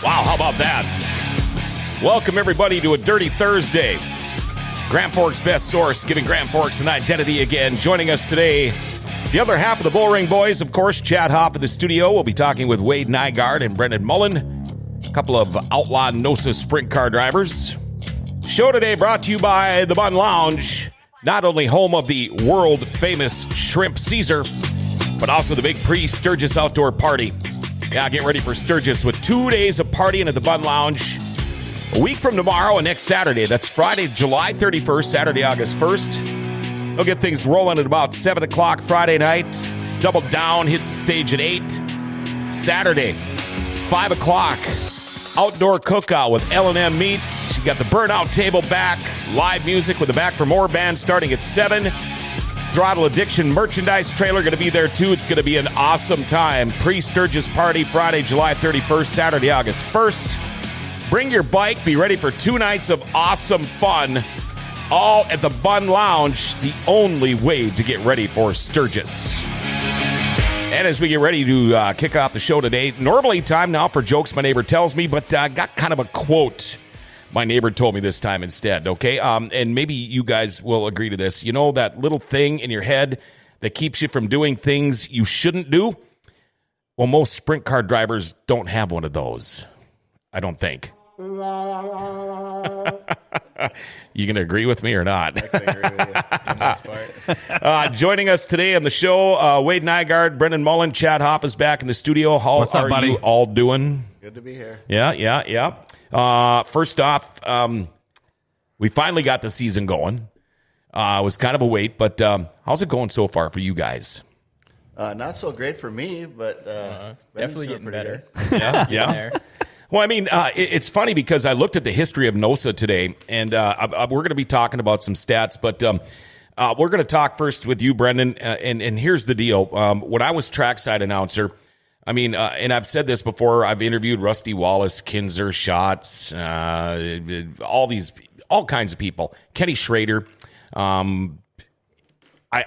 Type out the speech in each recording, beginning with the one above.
Wow, how about that? Welcome, everybody, to a Dirty Thursday. Grand Forks' best source, giving Grand Forks an identity again. Joining us today, the other half of the Bullring Boys, of course, Chad Hoff in the studio. We'll be talking with Wade Nygaard and Brendan Mullen, a couple of outlaw NOSA sprint car drivers. Show today brought to you by the Bun Lounge, not only home of the world-famous Shrimp Caesar, but also the big pre-Sturgis outdoor party. Yeah, get ready for Sturgis with 2 days of partying at the Bun Lounge. A week from tomorrow and next Saturday. That's Friday, July 31st, Saturday, August 1st. They'll get things rolling at about 7 o'clock Friday night. Double Down hits the stage at 8. Saturday, 5 o'clock. Outdoor cookout with L&M Meats. You got the Burnout Table back. Live music with the Back for More band starting at 7. Throttle Addiction merchandise trailer going to be there too. It's going to be an awesome time. Pre-Sturgis party Friday, July 31st, Saturday, August 1st. Bring your bike. Be ready for 2 nights of awesome fun. All at the Bun Lounge, the only way to get ready for Sturgis. And as we get ready to kick off the show today, normally time now for Jokes My Neighbor Tells Me, but got kind of a quote my neighbor told me this time instead, okay? And maybe you guys will agree to this. You know that little thing in your head that keeps you from doing things you shouldn't do? Well, most sprint car drivers don't have one of those, I don't think. You going to agree with me or not? I can agree with you on this part. Joining us today on the show, Wade Nygaard, Brendan Mullen, Chad Hoff is back in the studio. How What's up, buddy? You all doing? Good to be here. Yeah. First off, we finally got the season going. It was kind of a wait, but how's it going so far for you guys? Not so great for me, but definitely getting better. Yeah. Well, I mean, it's funny because I looked at the history of NOSA today, and we're going to be talking about some stats, but we're going to talk first with you, Brendan, and here's the deal. When I was trackside announcer, I mean, and I've said this before, I've interviewed Rusty Wallace, Kinzer, Schatz, all kinds of people, Kenny Schrader. I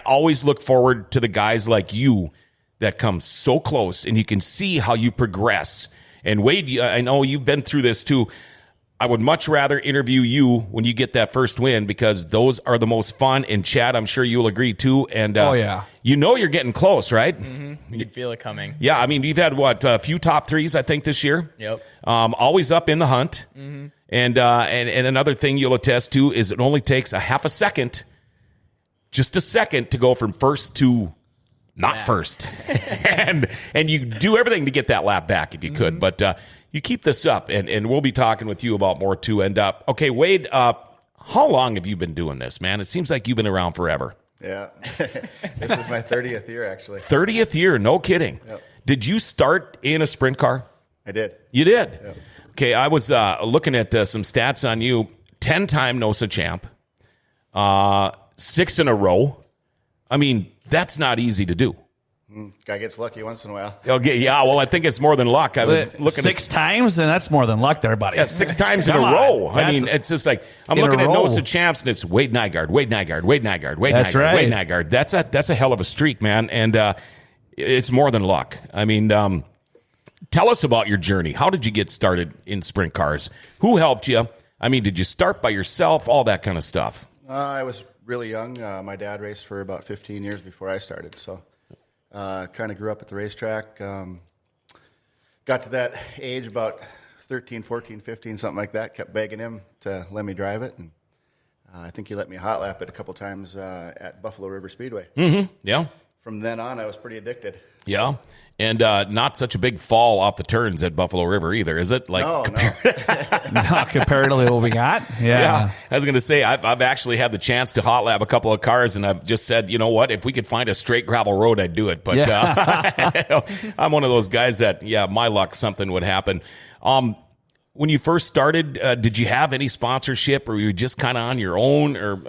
always look forward to the guys like you that come so close, and you can see how you progress. And Wade, I know you've been through this too. I would much rather interview you when you get that first win because those are the most fun. And Chad, I'm sure you'll agree too. And you know you're getting close, right? Mm-hmm. You can feel it coming. Yeah, I mean you've had a few top threes I think this year. Yep. Always up in the hunt. Mm-hmm. And another thing you'll attest to is it only takes a half a second, just a second, to go from first to not first. and you do everything to get that lap back if you could. But you keep this up, and we'll be talking with you about more too. And okay, Wade, how long have you been doing this, man? It seems like you've been around forever. Yeah. This is my 30th year, actually. 30th year, no kidding. Yep. Did you start in a sprint car? I did. You did? Yep. Okay, I was looking at some stats on you. 10-time NOSA champ, 6 in a row. I mean, that's not easy to do. Guy gets lucky once in a while. Okay, yeah, well, I think it's more than luck. I was looking 6 times, and that's more than luck there, buddy. Yeah, 6 times in a row. I mean, it's just like I'm looking at NOSA champs, and it's Wade Nygaard, Wade Nygaard, Wade Nygaard, Wade That's Nygaard, right. Wade Nygaard. That's a hell of a streak, man, and it's more than luck. I mean, tell us about your journey. How did you get started in sprint cars? Who helped you? I mean, did you start by yourself? All that kind of stuff. I was really young. My dad raced for about 15 years before I started, so kind of grew up at the racetrack. Got to that age about 13, 14, 15, something like that. Kept begging him to let me drive it, and I think he let me hot lap it a couple times at Buffalo River Speedway. Mm-hmm. Yeah. From then on, I was pretty addicted. Yeah. And not such a big fall off the turns at Buffalo River either, is it? Like, No. No, comparatively what we got. Yeah. I was going to say, I've actually had the chance to hot lap a couple of cars, and I've just said, you know what? If we could find a straight gravel road, I'd do it. But I'm one of those guys that, my luck, something would happen. When you first started, did you have any sponsorship, or were you just kind of on your own, or,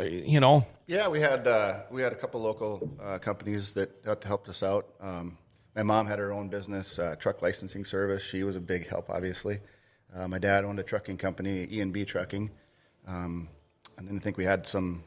Yeah, we had a couple local companies that helped us out. My mom had her own business, truck licensing service. She was a big help, obviously. My dad owned a trucking company, E&B Trucking. And then I think we had some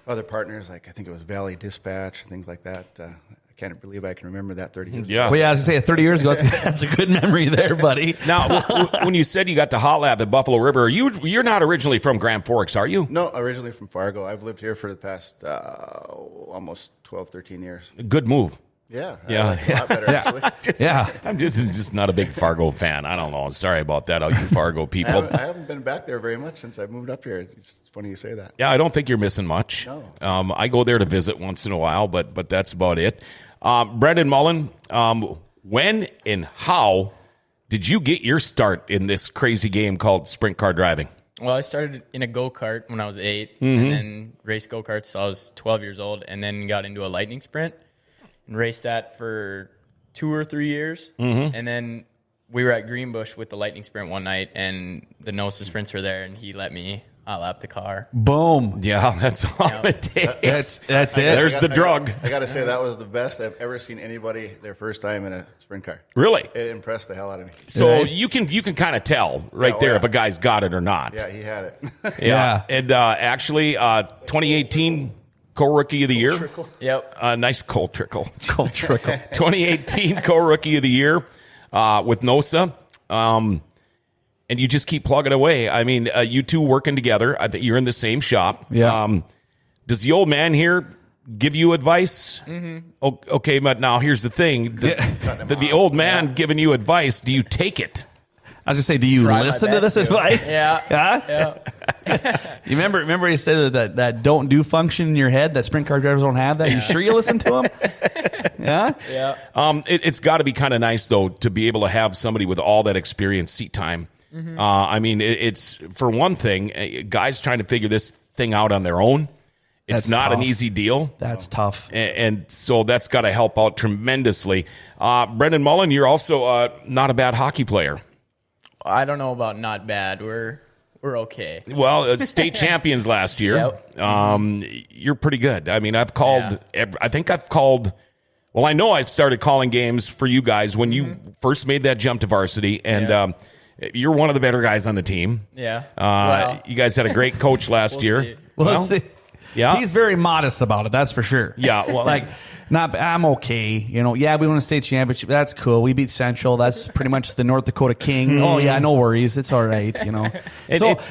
other partners, like I think it was Valley Dispatch, things like that. I can't believe I can remember that 30 years ago. Yeah. Well, yeah, I was going to say 30 years ago, that's a good memory there, buddy. Now, when you said you got to Hot Lab at Buffalo River, you're not originally from Grand Forks, are you? No, originally from Fargo. I've lived here for the past almost 12, 13 years. Good move. Yeah. Yeah. I like it a lot better, actually. I'm just not a big Fargo fan. I don't know. Sorry about that, all you Fargo people. I haven't been back there very much since I moved up here. It's funny you say that. Yeah, I don't think you're missing much. No. I go there to visit once in a while, but that's about it. Brendan Mullen, when and how did you get your start in this crazy game called sprint car driving? Well, I started in a go-kart when I was 8, and then raced go-karts till I was 12 years old, and then got into a lightning sprint and raced that for 2 or 3 years. And then we were at Greenbush with the lightning sprint one night, and the NOSA sprints were there, and he let me lap the car. Boom. Yeah, that's all it takes. That's it. There's the drug. I got to say, that was the best I've ever seen anybody their first time in a sprint car. Really? It impressed the hell out of me. So you can kind of tell there if a guy's got it or not. Yeah, he had it. Yeah. And actually, 2018 co-rookie of the year. Yep. Nice cold trickle. Cold trickle. 2018 co-rookie of the year with NOSA. And you just keep plugging away. I mean, you two working together. I think you're in the same shop. Yeah. Does the old man here give you advice? Okay, but now here's the thing. The old man giving you advice, do you take it? I was going to say, do you Try my listen to best this to. advice? Yeah. Huh? You remember he said that don't do function in your head, that sprint car drivers don't have that? You sure you listen to him? Yeah? Yeah. It's got to be kind of nice, though, to be able to have somebody with all that experience, seat time. I mean, it's, for one thing, guys trying to figure this thing out on their own. It's That's not an tough. easy deal. That's tough. And so that's got to help out tremendously. Brendan Mullen, you're also not a bad hockey player. I don't know about not bad. We're okay. Well, state champions last year. Yep. You're pretty good. I mean, I know I've started calling games for you guys when you first made that jump to varsity, and you're one of the better guys on the team. Yeah. You guys had a great coach last year. see. Well, see. Yeah. He's very modest about it, that's for sure. Yeah, well, like, I'm okay. You know, yeah, we won a state championship. That's cool. We beat Central. That's pretty much the North Dakota King. Oh, yeah, no worries. It's all right, you know.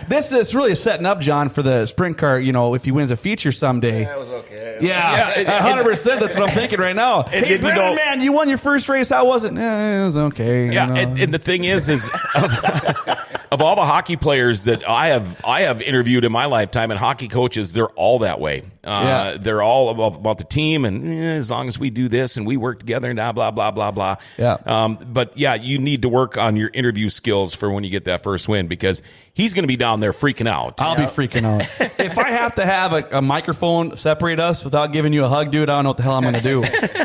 This is really setting up, John, for the sprint car, you know, if he wins a feature someday. That was okay. Yeah, 100%. That's what I'm thinking right now. Hey, Brendan, man, you won your first race. How was it? It was okay. Yeah, you know. and the thing is of all the hockey players that I have interviewed in my lifetime and hockey coaches, they're all that way. They're all about the team and as long as we do this and we work together and blah, blah, blah, blah. Yeah. But yeah, you need to work on your interview skills for when you get that first win because he's going to be down there freaking out. I'll be freaking out. If I have to have a microphone separate us without giving you a hug, dude, I don't know what the hell I'm going to do.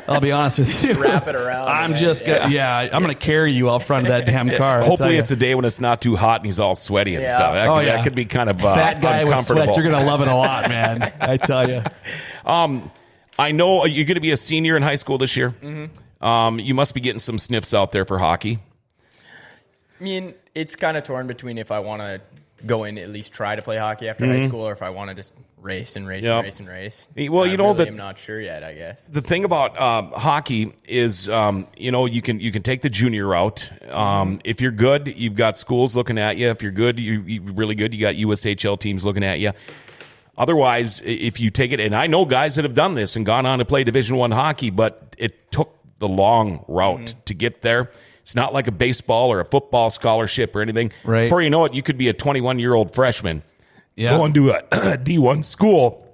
I'll be honest with you. Just wrap it around. I'm I'm going to carry you out front of that damn car. Hopefully it's a day when it's not too hot and he's all sweaty and stuff. That could be kind of fat guy with uncomfortable. sweat. You're going to love it a lot, man. I tell you. I know you're going to be a senior in high school this year. You must be getting some sniffs out there for hockey. I mean, it's kind of torn between if I want to go in at least try to play hockey after high school or if I want to just race and race and race and race. Well, you know that I'm not sure yet, I guess. The thing about hockey is, you can take the junior route. If you're good, you've got schools looking at you. If you're good, you're really good. You got USHL teams looking at you. Otherwise, if you take it, and I know guys that have done this and gone on to play Division I hockey, but it took the long route to get there. It's not like a baseball or a football scholarship or anything. Right. Before you know it, you could be a 21-year-old freshman going to a D1 school,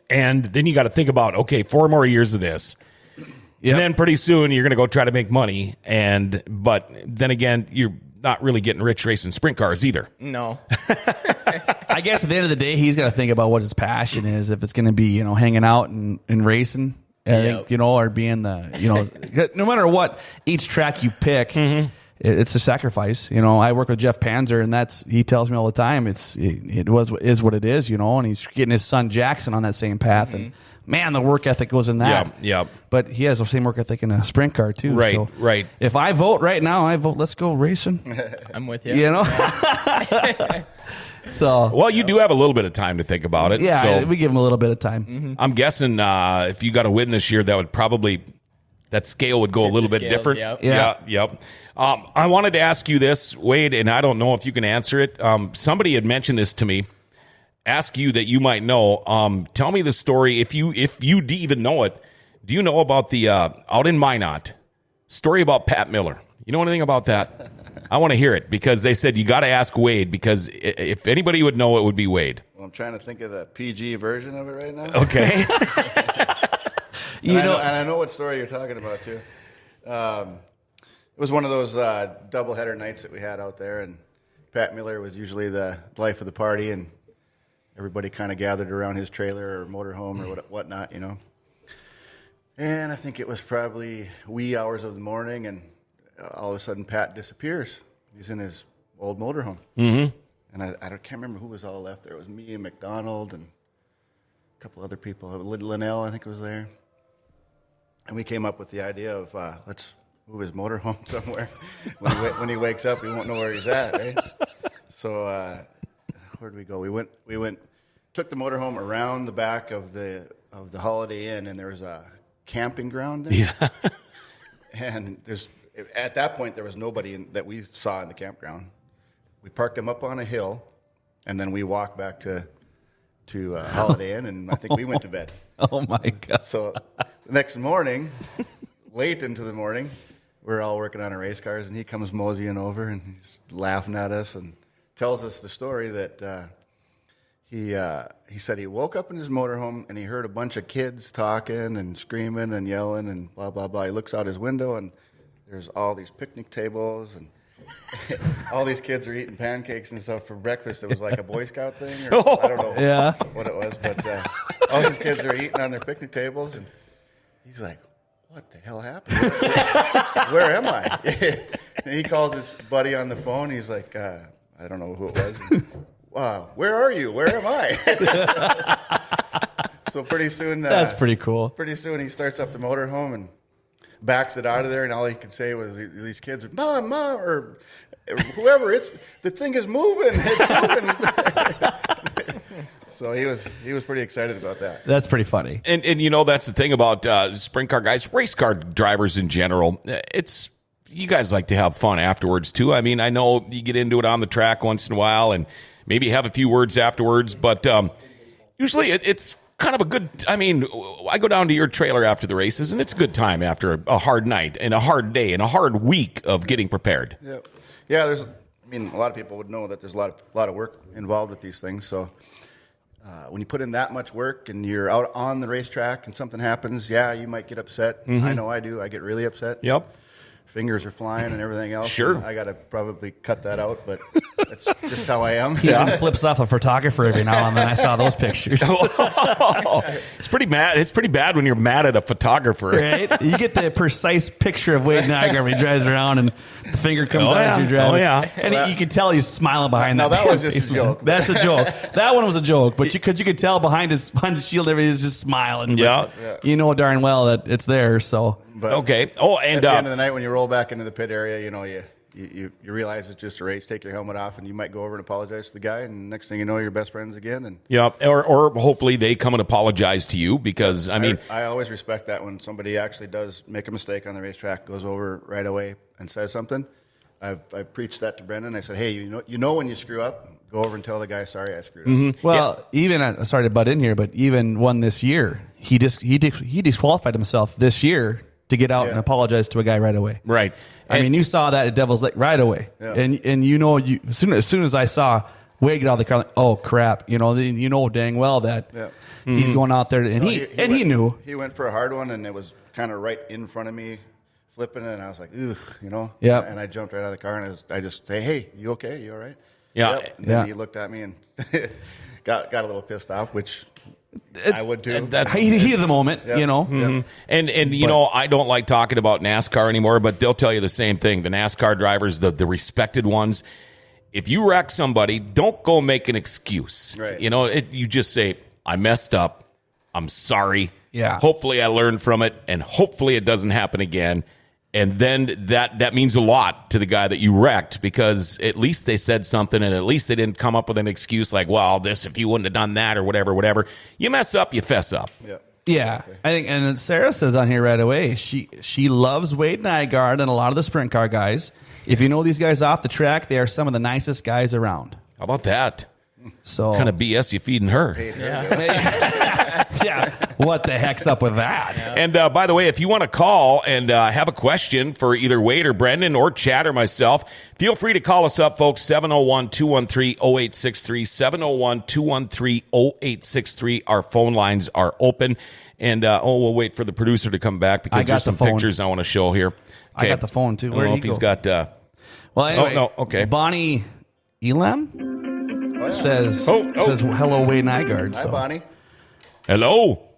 and then you got to think about, okay, 4 more years of this. Yep. And then pretty soon you're going to go try to make money, but then again, you're not really getting rich racing sprint cars either. No. I guess at the end of the day, he's got to think about what his passion is. If it's going to be, hanging out and racing, I think, or being the, no matter what, each track you pick, it's a sacrifice. I work with Jeff Panzer, and he tells me all the time, is what it is, and he's getting his son Jackson on that same path. And man, the work ethic goes in that. Yeah. But he has the same work ethic in a sprint car too. Right, so right. If I vote right now, I vote, let's go racing. I'm with you. So, well, you do have a little bit of time to think about it. Yeah, so we give him a little bit of time. I'm guessing if you got a win this year, that would probably that scale would go a little bit scales, different. yep. Yep. I wanted to ask you this, Wade, and I don't know if you can answer it. Somebody had mentioned this to me. Ask you that you might know. Tell me the story if you even know it. Do you know about the out in Minot story about Pat Miller? You know anything about that? I want to hear it because they said you got to ask Wade because if anybody would know, it would be Wade. Well, I'm trying to think of the PG version of it right now. Okay. And I know what story you're talking about too. It was one of those doubleheader nights that we had out there, and Pat Miller was usually the life of the party, and everybody kind of gathered around his trailer or motorhome or whatnot, you know. And I think it was probably wee hours of the morning, and all of a sudden Pat disappears. He's in his old motorhome. Mm-hmm. And I can't remember who was all left there. It was me and McDonald and a couple other people. Linnell, I think, was there. And we came up with the idea of let's move his motorhome somewhere. When he wakes up, he won't know where he's at, right? So where did we go? We went, took the motorhome around the back of the Holiday Inn, and there was a camping ground there. Yeah. And at that point there was nobody that we saw in the campground. We parked him up on a hill, and then we walked back to Holiday Inn, and I think we went to bed. Oh my God! So the next morning, late into the morning, we're all working on our race cars, and he comes moseying over, and he's laughing at us and tells us the story that he said he woke up in his motorhome and he heard a bunch of kids talking and screaming and yelling and blah blah blah. He looks out his window and there's all these picnic tables and all these kids are eating pancakes and stuff for breakfast. It was like a Boy Scout thing, or I don't know what it was, but all these kids are eating on their picnic tables, and he's like, "What the hell happened? Where am I?" And he calls his buddy on the phone. He's like, "I don't know who it was. Wow, where are you? Where am I?" So pretty soon, that's pretty cool. Pretty soon, he starts up the motorhome and backs it out of there, and all he could say was, "These kids are mom, or whoever. The thing is moving. It's moving." So he was pretty excited about that. That's pretty funny. And you know that's the thing about sprint car guys, race car drivers in general. It's you guys like to have fun afterwards too. I mean, I know you get into it on the track once in a while, and maybe have a few words afterwards, but usually it's kind of a good, I mean, I go down to your trailer after the races, and it's a good time after a hard night and a hard day and a hard week of getting prepared. Yeah. A lot of people would know that there's a lot of work involved with these things. So when you put in that much work and you're out on the racetrack and something happens, you might get upset. Mm-hmm. I know I do. I get really upset. Yep. Fingers are flying and everything else. Sure. I got to probably cut that out, but that's just how I am. He even flips off a photographer every now and then. I saw those pictures. It's pretty mad. It's pretty bad when you're mad at a photographer. Right? You get the precise picture of Wade Nygaard when he drives around and the finger comes out as you're driving. Oh, yeah. And you can tell he's smiling behind that. Now, that was just a joke. That's a joke. That one was a joke, but you could tell behind the shield, everybody's just smiling. Yeah. You know darn well that it's there, so. But okay. Oh, and at the end of the night, when you roll back into the pit area, you realize it's just a race. Take your helmet off, and you might go over and apologize to the guy. And next thing you know, you're best friends again. And or hopefully they come and apologize to you because I always respect that when somebody actually does make a mistake on the racetrack, goes over right away and says something. I've preached that to Brendan. I said, hey, you know when you screw up, go over and tell the guy, sorry, I screwed up. Mm-hmm. Well, even sorry to butt in here, but even one this year, he disqualified himself this year to get out and apologize to a guy right away. Right. I mean, you saw that at Devil's Lake right away. Yeah. And as soon as I saw Wade get out of the car, like, oh crap, you know dang well that he's going out there and he knew. He went for a hard one, and it was kind of right in front of me flipping, and I was like, ugh, Yeah. And I jumped right out of the car, and I just say, hey, you okay? You all right? Yeah. Yep. And then he looked at me and got a little pissed off, which I would too. That's heat of the moment, Mm-hmm. And I don't like talking about NASCAR anymore, but they'll tell you the same thing. The NASCAR drivers, the respected ones, if you wreck somebody, don't go make an excuse. Right. You just say, I messed up. I'm sorry. Yeah. Hopefully I learned from it, and hopefully it doesn't happen again. And then that means a lot to the guy that you wrecked, because at least they said something, and at least they didn't come up with an excuse like, well, if you wouldn't have done that or whatever. You mess up, you fess up. Yeah. Yeah, I think, and Sarah says on here right away, she loves Wade Nygaard and a lot of the sprint car guys. If you know these guys off the track, they are some of the nicest guys around. How about that? So What kind of BS you feeding her? yeah, what the heck's up with that? Yeah. And by the way, if you want to call and have a question for either Wade or Brendan or Chad or myself, feel free to call us up, folks, 701-213-0863, 701-213-0863. Our phone lines are open. And, we'll wait for the producer to come back because there's some pictures I want to show here. I got the phone, too. I don't know if he's got... well, anyway, no, okay. Bonnie Elam says, hello, Wade Nygaard. Hi, Bonnie. Hello.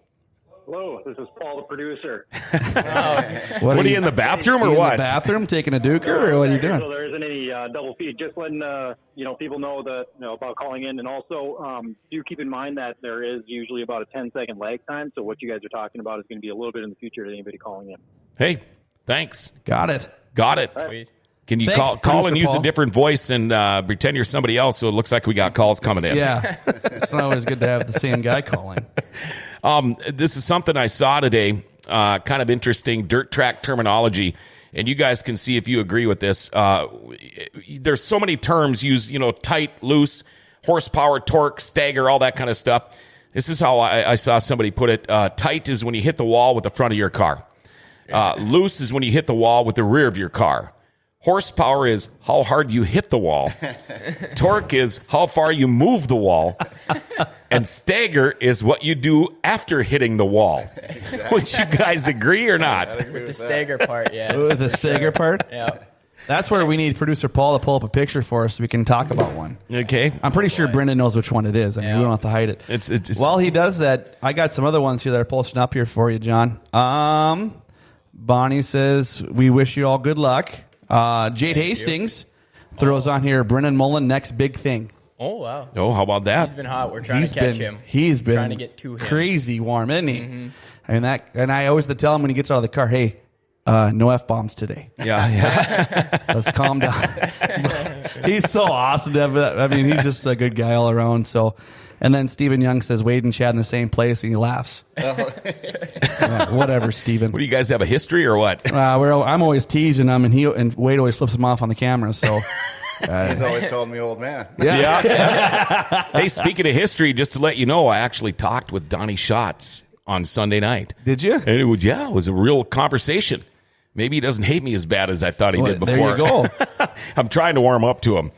Hello, this is Paul, the producer. What are you in the bathroom or you what? In the bathroom taking a duker, or what are you doing? So there isn't any double feed. Just letting people know that about calling in, and also do keep in mind that there is usually about a 10-second lag time. So what you guys are talking about is going to be a little bit in the future to anybody calling in. Hey, thanks. Got it. Sweet. Can you Thanks, call and Producer use Paul. a different voice and pretend you're somebody else so it looks like we got calls coming in? Yeah, it's not always good to have the same guy calling. This is something I saw today, kind of interesting, dirt track terminology, and you guys can see if you agree with this. There's so many terms used, tight, loose, horsepower, torque, stagger, all that kind of stuff. This is how I saw somebody put it. Tight is when you hit the wall with the front of your car. Loose is when you hit the wall with the rear of your car. Horsepower is how hard you hit the wall. Torque is how far you move the wall. And stagger is what you do after hitting the wall. Exactly. Would you guys agree or not? With the stagger part, yeah. With the stagger part? Yeah. That's where we need producer Paul to pull up a picture for us so we can talk about one. Okay. I'm pretty sure Brendan knows which one it is. I mean, we don't have to hide it. It's While he does that, I got some other ones here that are posting up here for you, John. Bonnie says, we wish you all good luck. Jade Hastings throws on here, Brendan Mullen, next big thing. Oh, wow. Oh, how about that? He's been hot. We're trying to catch him. He's been trying to get to him. Crazy warm, isn't he? Mm-hmm. I mean, and I always have to tell him when he gets out of the car, hey, no F-bombs today. Yeah. Let's calm down. He's so awesome to have that. I mean, he's just a good guy all around. So, and then Stephen Young says Wade and Chad in the same place, and he laughs. Whatever, Stephen. What do you guys have, a history or what? I'm always teasing him, and Wade always flips him off on the camera. So he's always called me old man. Yeah. Hey, speaking of history, just to let you know, I actually talked with Donnie Schatz on Sunday night. Did you? And it was a real conversation. Maybe he doesn't hate me as bad as I thought he did before. There you go. I'm trying to warm up to him.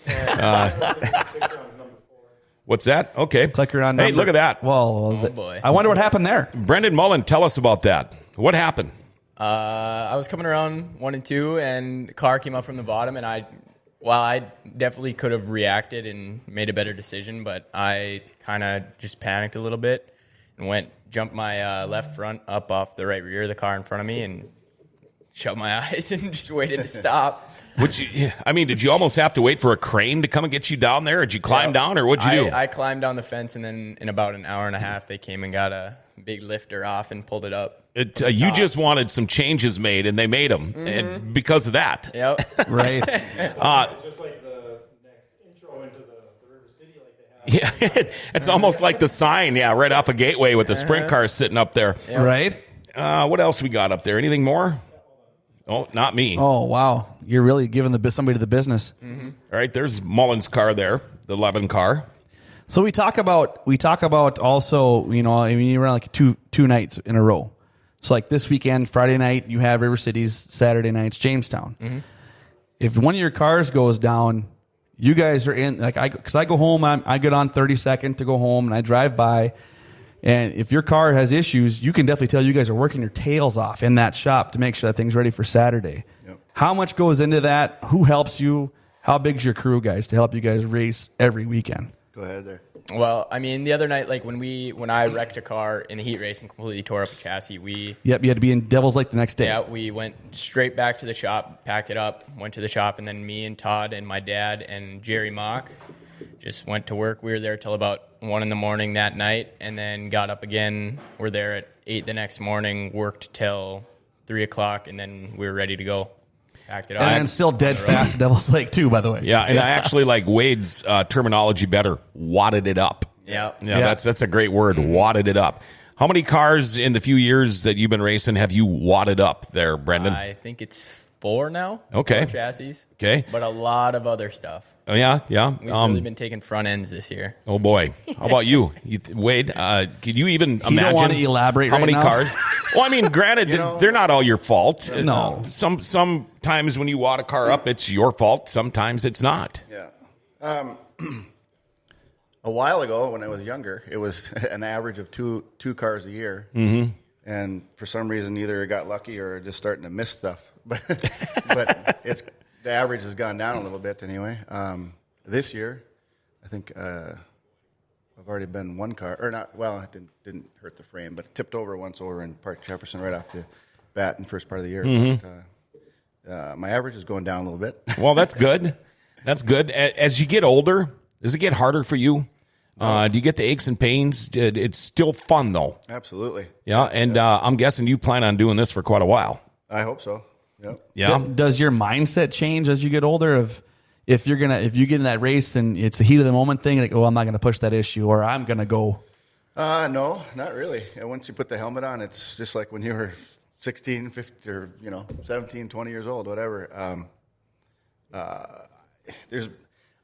What's that? Okay. Clicker on. Hey, look at that. Well, Oh, boy. I wonder what happened there. Brendan Mullen, tell us about that. What happened? I was coming around 1 and 2, and the car came up from the bottom, and I definitely could have reacted and made a better decision, but I kind of just panicked a little bit and jumped my left front up off the right rear of the car in front of me and shut my eyes and just waited to stop. Did you almost have to wait for a crane to come and get you down there? Or did you climb down, or what'd you do? I climbed down the fence, and then in about an hour and a half, they came and got a big lifter off and pulled it up. You just wanted some changes made, and they made them and because of that. Yep. Right. It's just like the next intro into the River City, like they have. Yeah, it's almost like the sign, right off a gateway with the sprint cars sitting up there. Yep. Right. What else we got up there? Anything more? Oh, not me. Oh, wow. You're really giving somebody the business. Mm-hmm. All right, there's Mullen's car there, the 11 car. So we talk about also, you run like two nights in a row. So like this weekend, Friday night, you have River Cities, Saturday night's Jamestown. Mm-hmm. If one of your cars goes down, you guys are in, because I go home, I get on 32nd to go home, and I drive by. And if your car has issues, you can definitely tell you guys are working your tails off in that shop to make sure that thing's ready for Saturday. Yep. How much goes into that? Who helps you? How big's your crew, guys, to help you guys race every weekend? Go ahead there. Well, I mean, the other night, like when I wrecked a car in a heat race and completely tore up a chassis, you had to be in Devil's Lake the next day. Yeah, we went straight back to the shop, packed it up, went to the shop, and then me and Todd and my dad and Jerry Mock just went to work. We were there till about 1 a.m. that night, and then got up again. We're there at 8 the next morning, worked till 3 o'clock, and then we were ready to go. Packed it up. And still dead fast at Devil's Lake too, by the way. Yeah, and I actually like Wade's terminology better. Wadded it up. Yeah. Yeah, that's a great word. Wadded it up. How many cars in the few years that you've been racing have you wadded up there, Brendan? I think it's 4 now. Okay. 4 chassis. Okay. But a lot of other stuff. Oh, yeah, yeah. We've really been taking front ends this year. Oh, boy. How about you? Wade, can you even imagine don't want to elaborate how right many now? cars? Well, I mean, granted, they're not all your fault. No. Sometimes when you wad a car up, it's your fault. Sometimes it's not. Yeah. A while ago, when I was younger, it was an average of two cars a year. Mm-hmm. And for some reason, either I got lucky or just starting to miss stuff. But the average has gone down a little bit anyway. This year, I think I've already been one car, or not. Well, it didn't hurt the frame, but it tipped over once over in Park Jefferson right off the bat in the first part of the year. Mm-hmm. But, my average is going down a little bit. Well, that's good. That's good. As you get older, does it get harder for you? Do you get the aches and pains? It's still fun, though. Absolutely. Yeah, and I'm guessing you plan on doing this for quite a while. I hope so. Yep. Yeah. Does your mindset change as you get older? If you get in that race and it's a heat of the moment thing, like, I'm not going to push that issue, or I'm going to go. No, not really. And once you put the helmet on, it's just like when you were 16, 15, or 17, 20 years old, whatever.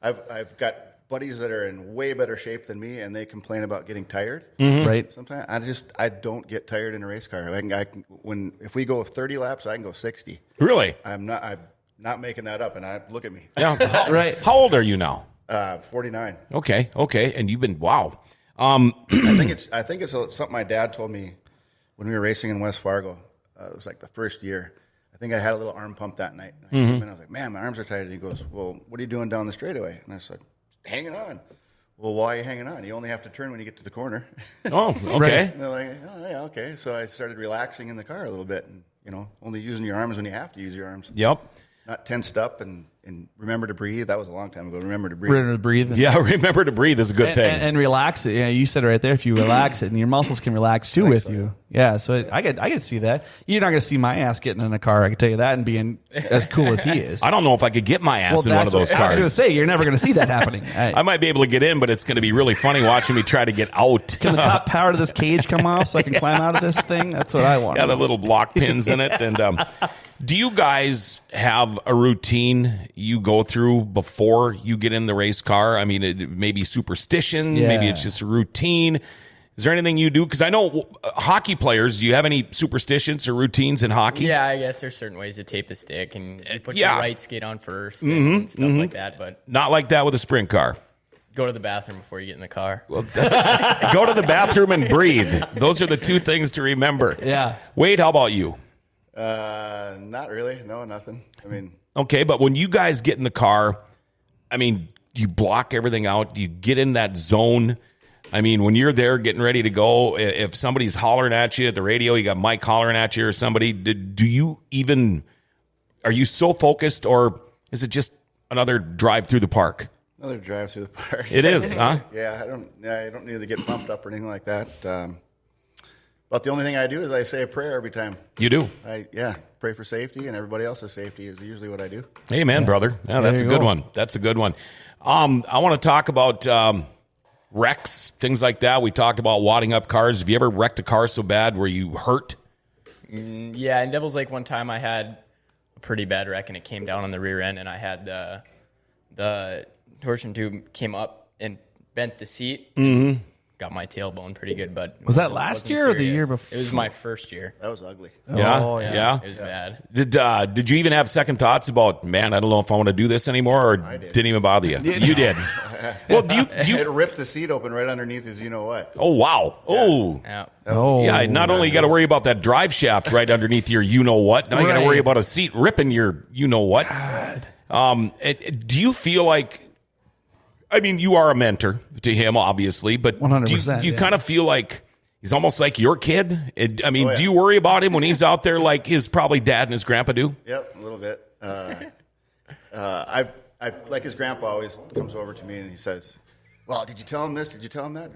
I've got buddies that are in way better shape than me, and they complain about getting tired. Mm-hmm. Right. Sometimes I don't get tired in a race car. If we go 30 laps, I can go 60. Really? I'm not making that up. And look at me. Yeah. Right. How old are you now? 49. Okay. And you've been wow. I think it's something my dad told me when we were racing in West Fargo. It was like the first year. I think I had a little arm pump that night. I came in, I was like, man, my arms are tired. And he goes, well, what are you doing down the straightaway? And I said, hanging on. Well, why are you hanging on? You only have to turn when you get to the corner. Oh, okay. And they're like, oh, yeah, okay. So I started relaxing in the car a little bit and, only using your arms when you have to use your arms. Yep. Not tensed up and remember to breathe. That was a long time ago. Remember to breathe. Remember to breathe. Yeah, remember to breathe is a good thing. And relax it. Yeah, you said it right there. If you relax it, and your muscles can relax too with you. Yeah, so I could see that. You're not going to see my ass getting in a car. I can tell you that, and being as cool as he is. I don't know if I could get my ass in one of those cars. I was going to say, you're never going to see that happening. I might be able to get in, but it's going to be really funny watching me try to get out. Can the top part of this cage come off so I can climb out of this thing? That's what I want. Yeah, the little block pins in it. And do you guys have a routine you go through before you get in the race car? I mean, it may be superstition. Yeah. Maybe it's just a routine. Is there anything you do? Because I know hockey players, do you have any superstitions or routines in hockey? Yeah, I guess there's certain ways to tape the stick, and you put your right skate on first and stuff like that. But Not like that with a sprint car. go to the bathroom before you get in the car. Well, go to the bathroom and breathe. Those are the two things to remember. Yeah. Wade, how about you? Not really. No, nothing. I mean, Okay, but when you guys get in the car, I mean, do you block everything out? Do you get in that zone? I mean, when you're there getting ready to go, if somebody's hollering at you at the radio, you got Mike hollering at you or somebody, are you so focused, or is it just another drive through the park? another drive through the park. It is, huh? Yeah, I don't need to get pumped up or anything like that. But the only thing I do is I say a prayer every time. You do? Pray for safety, and everybody else's safety is usually what I do. Amen, brother. Yeah, that's a good one. That's a good one. I want to talk about wrecks, things like that. We talked about wadding up cars. Have you ever wrecked a car so bad where you hurt? Yeah, in Devil's Lake one time I had a pretty bad wreck, and it came down on the rear end, and I had the torsion tube came up and bent the seat. Mm-hmm. Got my tailbone pretty good, but was that last year or the year before? It was my first year. That was ugly. Yeah. It was bad. Did you even have second thoughts about, man, I don't know if I want to do this anymore, or didn't even bother you? You did. Well, do you it ripped the seat open right underneath his, you know what? Oh wow! Yeah. Yeah. Not only you got to worry about that drive shaft right underneath your, you know what. Now you got to worry about a seat ripping your, you know what. Do you feel like? I mean, you are a mentor to him, obviously, but 100%, do you kind of feel like he's almost like your kid? I mean, do you worry about him when he's out there like his probably dad and his grandpa do? Yep, a little bit. I've like his grandpa always comes over to me and he says, "Well, did you tell him this? Did you tell him that?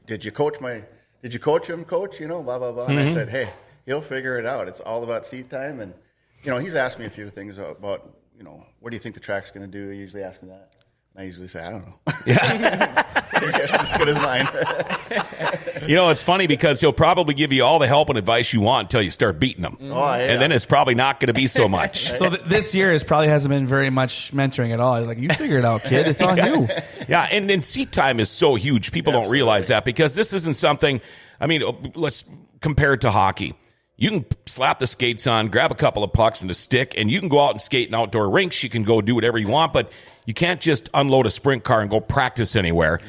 Did you coach him, coach? You know, blah blah blah." And I said, "Hey, he'll figure it out. It's all about seat time." And he's asked me a few things about, where do you think the track's going to do? I usually ask him that. I usually say, I don't know. Yeah. It's as good as mine. It's funny because he'll probably give you all the help and advice you want until you start beating him. Oh, yeah. And then it's probably not going to be so much. So this year is probably hasn't been very much mentoring at all. He's like, you figure it out, kid. It's on you. Yeah, and seat time is so huge. People don't realize that because this isn't something, let's compare it to hockey. You can slap the skates on, grab a couple of pucks and a stick, and you can go out and skate in outdoor rinks. You can go do whatever you want, but you can't just unload a sprint car and go practice anywhere.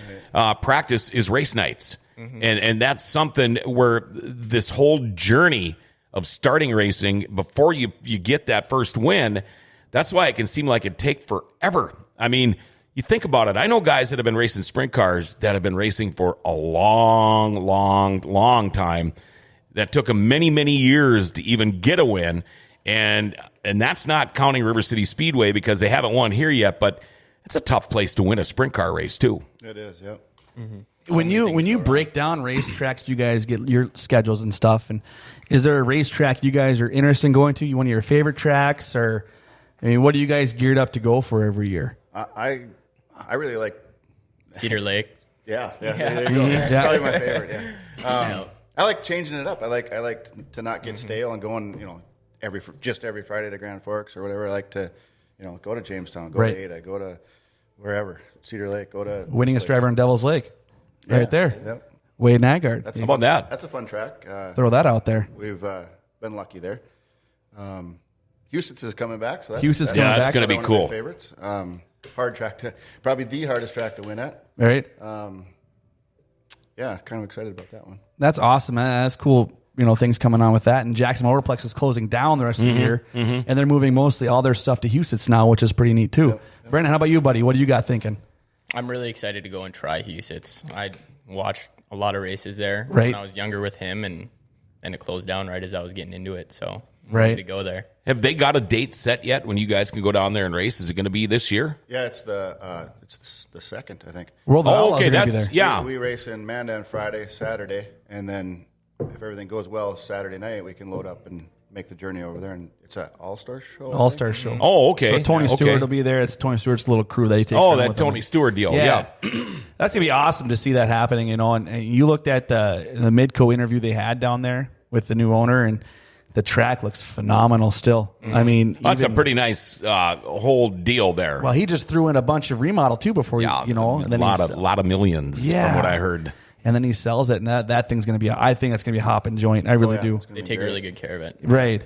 Practice is race nights. And that's something where this whole journey of starting racing before you get that first win, that's why it can seem like it'd take forever. I mean, you think about it. I know guys that have been racing sprint cars that have been racing for a long, long, long time that took them many, many years to even get a win. And that's not counting River City Speedway because they haven't won here yet, but it's a tough place to win a sprint car race too. It is, yep. When you break down racetracks, you guys get your schedules and stuff. And is there a racetrack you guys are interested in going to? One of your favorite tracks, or what are you guys geared up to go for every year? I really like Cedar Lake. Yeah, there you go. It's probably my favorite. Yeah. Yeah. I like changing it up. I like to not get stale and going, every Friday to Grand Forks or whatever. I like to, go to Jamestown, go to Ada, go to wherever, Cedar Lake, go to Winningest driver in Devil's Lake, right there. Yep. Wade Nygaard. How about that? That's a fun track. Throw that out there. We've been lucky there. Houston's is coming back, so Houston's coming back. That's going to be cool. One of my favorites. Hard track probably the hardest track to win at. Right. Yeah, kind of excited about that one. That's awesome, man. That's cool. Things coming on with that. And Jackson Motorplex is closing down the rest of the year, and they're moving mostly all their stuff to Houston now, which is pretty neat too. Yep. Brandon, how about you, buddy? What do you got thinking? I'm really excited to go and try Houston. I watched a lot of races there when I was younger with him, and it closed down right as I was getting into it. So I'm right ready to go there. Have they got a date set yet when you guys can go down there and race? Is it going to be this year? Yeah, it's the second, I think. World of Outlaws okay, are gonna be that's there. yeah. We race in Manda on Friday, Saturday, and then if everything goes well, Saturday night we can load up and make the journey over there. And it's an all-star show. All-star show. Oh, okay. So Tony Stewart will be there. It's Tony Stewart's little crew that he takes. That Tony Stewart deal. Yeah. That's gonna be awesome to see that happening. And you looked at the Midco interview they had down there with the new owner, and the track looks phenomenal still. I mean, That's a pretty nice whole deal there. Well, he just threw in a bunch of remodel too before and then a lot of millions from what I heard. And then he sells it, and that thing's going to be. I think that's going to be a hopping joint. I really do. They take really good care of it. Right.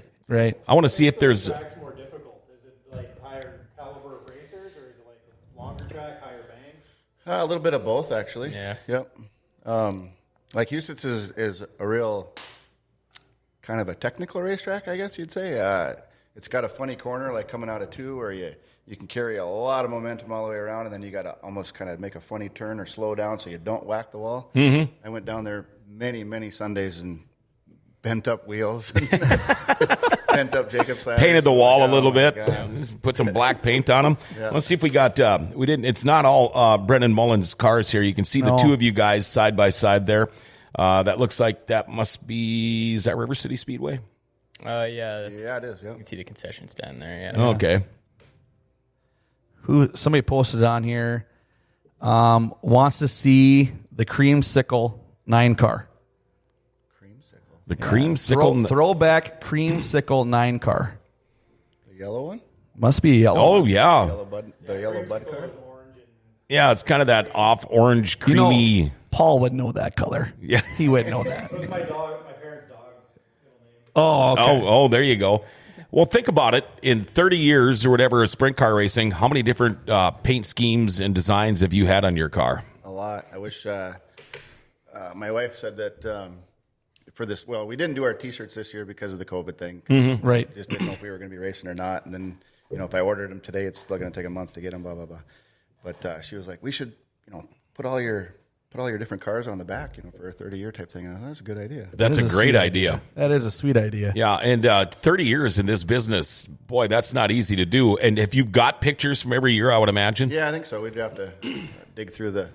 I want to see if there's. Track's more difficult. Is it like higher caliber of racers, or is it like longer track, higher banks? A little bit of both, actually. Yeah. Yep. Like Houston's is a real kind of a technical racetrack, I guess you'd say. It's got a funny corner, like coming out of two, where you can carry a lot of momentum all the way around, and then you got to almost kind of make a funny turn or slow down so you don't whack the wall. Mm-hmm. I went down there many, many Sundays and bent up wheels, bent up Jacob's ladders. Painted the wall a little bit. God. Put some black paint on them. Yeah. Let's see if we got. We didn't. It's not all Brendan Mullen's cars here. You can see the two of you guys side by side there. That looks like that must be. Is that River City Speedway? Yeah, Yeah, it is. You Yep. can see the concession stand there. Yeah. Okay. Somebody posted on here wants to see the Creamsicle 9 car. The Creamsicle. Throwback Creamsicle 9 car. The yellow one? Must be yellow. Oh yeah. The yellow bud car? Yeah, it's kind of that off orange creamy. Paul would know that color. Yeah. He would know that. It was my parents' dog's middle name. Oh, okay. Oh, there you go. Well, think about it. In 30 years or whatever of sprint car racing, how many different paint schemes and designs have you had on your car? A lot. I wish my wife said that for this. Well, we didn't do our T-shirts this year because of the COVID thing. Mm-hmm. Right. Just didn't know if we were going to be racing or not. And then, if I ordered them today, it's still going to take a month to get them. Blah blah blah. But she was like, "We should, put all your different cars on the back, for a 30-year type thing." And I thought, that's a good idea. That's a great idea. That is a sweet idea. Yeah, and 30 years in this business, boy, that's not easy to do. And if you've got pictures from every year, I would imagine. Yeah, I think so. We'd have to dig through the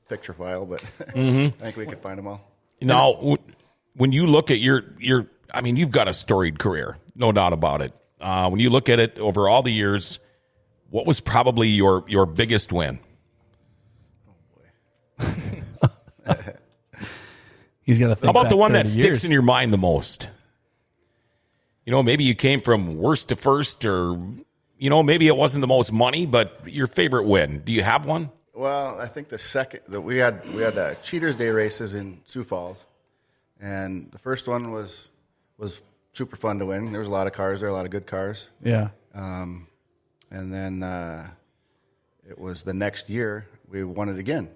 picture file, but I think we could find them all. Now, when you look at your, you've got a storied career, no doubt about it. When you look at it over all the years, what was probably your biggest win? He's got to think. How about back the one 30 that years. sticks in your mind the most? You know, maybe you came from worst to first, or, you know, maybe it wasn't the most money, but your favorite win. Do you have one? Well, I think the second that we had Cheaters Day races in Sioux Falls, and the first one was super fun to win. There was a lot of cars there, a lot of good cars. Yeah. And then it was the next year we won it again,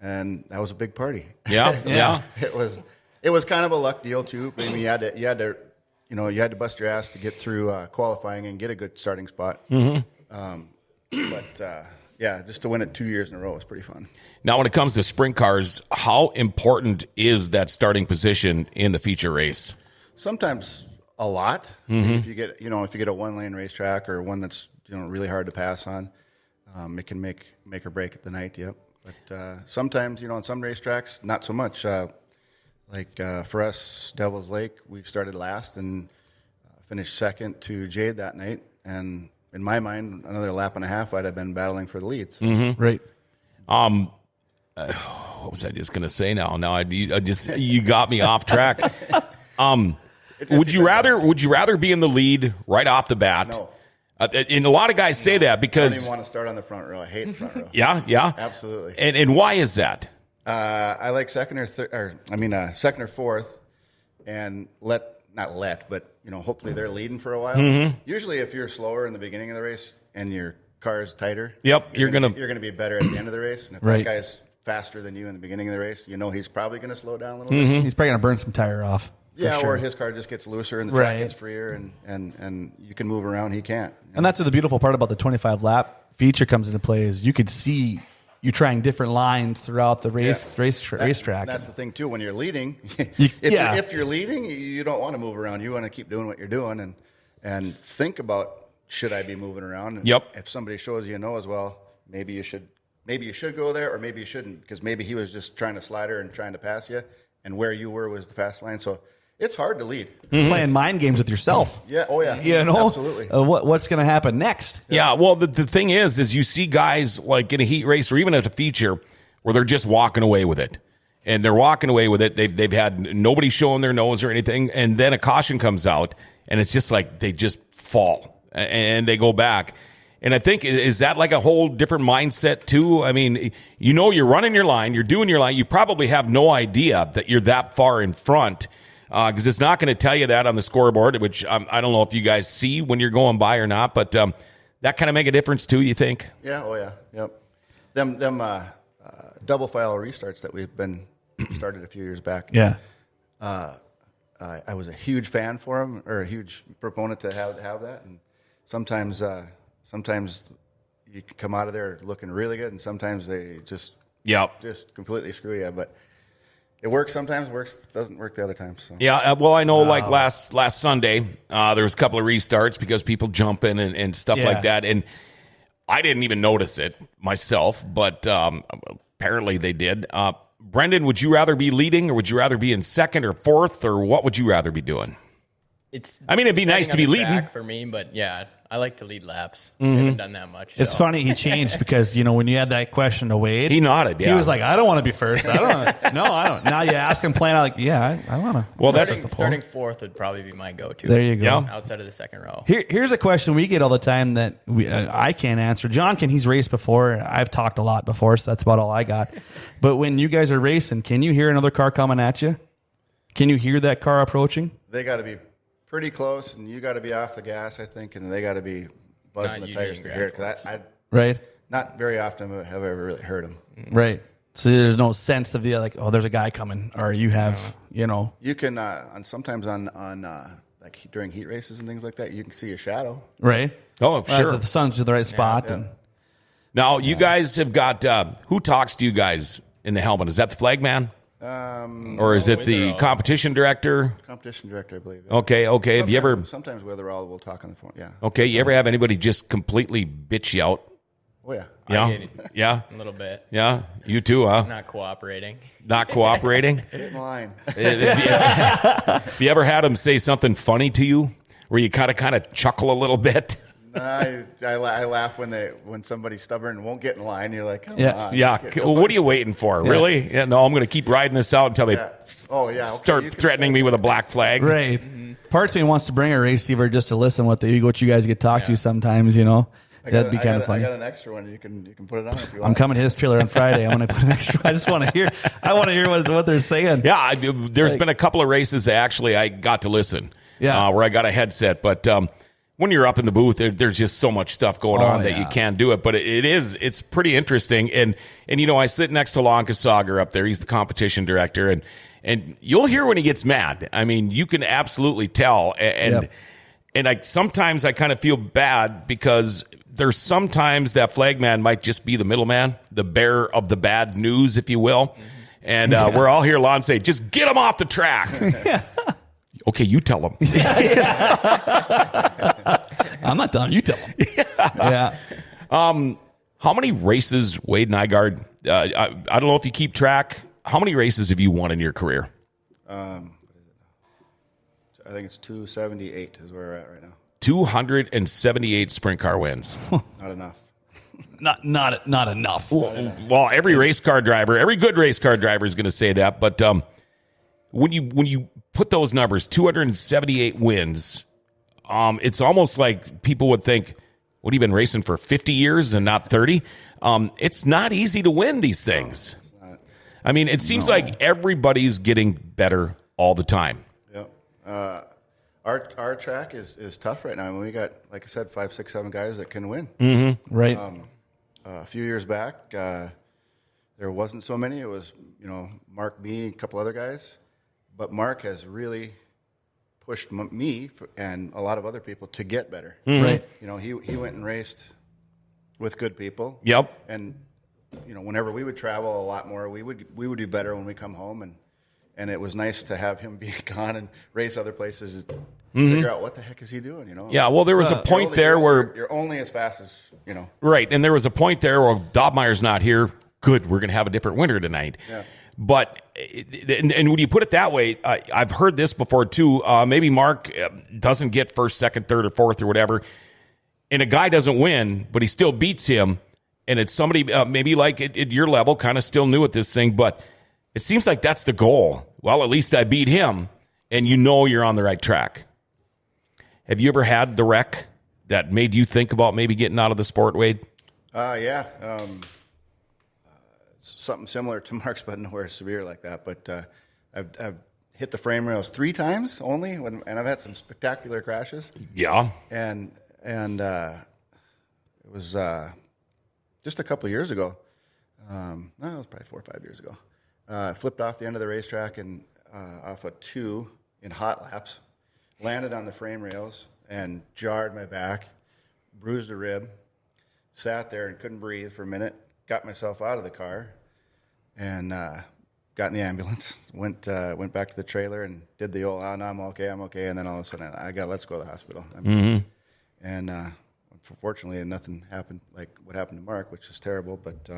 and that was a big party. Yeah, yeah. It was kind of a luck deal too. I mean, you had to bust your ass to get through qualifying and get a good starting spot. Yeah, just to win it 2 years in a row was pretty fun. Now, when it comes to sprint cars, how important is that starting position in the feature race? Sometimes a lot. If you get a one-lane racetrack or one that's really hard to pass on, it can make or break at the night. Yep. But sometimes on some racetracks, not so much. For us, Devil's Lake, we started last and finished second to Jade that night, and in my mind, another lap and a half, I'd have been battling for the leads. Right. What was I just going to say now? Now you got me off track. Would you rather be in the lead right off the bat? No. And a lot of guys say that I because don't even want to start on the front row. I hate the front row. Yeah. Absolutely. And why is that? I like second or fourth, and hopefully they're leading for a while. Usually, if you're slower in the beginning of the race and your car is tighter, you're gonna be better at the end of the race. And if Right. that guy's faster than you in the beginning of the race, he's probably going to slow down a little bit. He's probably going to burn some tire off. Yeah, sure. or his car just gets looser and the track Right. gets freer, and you can move around. He can't. And that's what the beautiful part about the 25 lap feature comes into play is you could see you trying different lines throughout the racetrack. That's the thing too. When you're leading, Yeah. if you're leading, you don't want to move around. You want to keep doing what you're doing and think about, should I be moving around? And Yep. If somebody shows you as well, maybe you should go there, or maybe you shouldn't, because maybe he was just trying to slide her and trying to pass you, and where you were was the fast line. So it's hard to lead. Playing mind games with yourself. Yeah. Oh yeah. Absolutely. What's going to happen next? Yeah, well, the thing is you see guys like in a heat race or even at a feature where they're just walking away with it. And they're walking away with it. They've had nobody showing their nose or anything. And then a caution comes out, and it's just like they just fall and they go back. And I think, is that like a whole different mindset too? I mean, you're running your line, you're doing your line. You probably have no idea that you're that far in front. Because it's not going to tell you that on the scoreboard, which I don't know if you guys see when you're going by or not, but that kind of make a difference too, you think? Yeah. Oh yeah. Yep. Them double file restarts that we've been started a few years back. Yeah. I was a huge fan for them, or a huge proponent to have that. And sometimes you can come out of there looking really good, and sometimes they just completely screw you. But it works sometimes, doesn't work the other times. So. Yeah, well, I know like last Sunday, there was a couple of restarts because people jumping and stuff like that. And I didn't even notice it myself, but apparently they did. Brendan, would you rather be leading, or would you rather be in second or fourth, or what would you rather be doing? It'd be nice to be leading for me, but yeah, I like to lead laps. I haven't done that much. It's funny he changed because when you had that question to Wade, he nodded. Yeah, he was like, "I don't want to be first. I don't. No, I don't." Now you ask him plain out, like, "Yeah, I want to." Well, starting fourth would probably be my go-to. There you go. Yeah. Outside of the second row. Here's a question we get all the time that I can't answer. John he's raced before. I've talked a lot before, so that's about all I got. But when you guys are racing, can you hear another car coming at you? Can you hear that car approaching? They got to be pretty close, and you got to be off the gas, I think, and they got to be buzzing the tires to hear it. Because I right, not very often have I ever really heard them. Right. So there's no sense of there's a guy coming, or you have, You can sometimes on during heat races and things like that, you can see a shadow. Right. Oh, sure. So the sun's in the right spot. Yeah. And Now you guys have got who talks to you guys in the helmet? Is that the flag man? Or is it the competition director? Competition director, I believe. Yeah. Okay. Have you ever? Sometimes Weatherall will talk on the phone. Yeah. Okay. You ever have anybody just completely bitch you out? Oh yeah. Yeah. Yeah. A little bit. Yeah. You too, huh? Not cooperating. Not cooperating. Get in line. Have you ever had them say something funny to you, where you kind of chuckle a little bit? I laugh when somebody's stubborn and won't get in line. You're like, come on. Yeah. Well, what are you waiting for? Really? Yeah. No, I'm going to keep riding this out until they start threatening me with a black flag. Right. Parts of me wants to bring a receiver just to listen what you guys get talked to sometimes, That'd be kind of funny. I got an extra one. You can put it on if you want. I'm coming to his trailer on Friday. I'm going to put an extra. I just want to hear. I want to hear what they're saying. Yeah, there's been a couple of races that actually I got to listen. Yeah, where I got a headset. But when you're up in the booth, there's just so much stuff going on that you can't do it. But it's pretty interesting. And I sit next to Lon Kasager up there. He's the competition director, and you'll hear when he gets mad. I mean, you can absolutely tell. And sometimes I kind of feel bad because there's sometimes that flagman might just be the middleman, the bearer of the bad news, if you will. And we're all hear Lon say, just get him off the track. Okay, you tell him. I'm not telling you, tell him. Yeah. How many races, Wade Nygaard, I don't know if you keep track, how many races have you won in your career? I think it's 278 is where we're at right now. 278 sprint car wins. Not enough. Not enough. Well, every race car driver, every good race car driver is going to say that. But when you put those numbers, 278 wins, it's almost like people would think, what, have you been racing for 50 years and not 30? It's not easy to win these things. No, I mean, it seems like everybody's getting better all the time. Yep. Our track is tough right now. I mean, we got, like I said, 5, 6, 7 guys that can win. Mm-hmm. Right. A few years back, there wasn't so many. It was, Mark, me, a couple other guys. But Mark has really pushed me and a lot of other people to get better. Mm-hmm. Right. He went and raced with good people. Yep. And, whenever we would travel a lot more, we would do better when we come home. And it was nice to have him be gone and race other places to figure out what the heck is he doing, Yeah, well, there was a point there where... You're only as fast as, Right, and there was a point there where Dobmeyer's not here. Good, we're going to have a different winter tonight. Yeah. But, and when you put it that way, I've heard this before too. Maybe Mark doesn't get first, second, third, or fourth or whatever, and a guy doesn't win, but he still beats him, and it's somebody maybe like at your level, kind of still new at this thing, but... It seems like that's the goal. Well, at least I beat him, and you're on the right track. Have you ever had the wreck that made you think about maybe getting out of the sport, Wade? Yeah. Something similar to Mark's, but nowhere severe like that. But I've hit the frame rails 3 times only, and I've had some spectacular crashes. Yeah. And it was just a couple years ago. It was probably 4 or 5 years ago. I flipped off the end of the racetrack and off a 2 in hot laps, landed on the frame rails and jarred my back, bruised a rib, sat there and couldn't breathe for a minute, got myself out of the car, and got in the ambulance, went back to the trailer and did the old, no, I'm okay, and then all of a sudden let's go to the hospital. And fortunately nothing happened like what happened to Mark, which is terrible, but...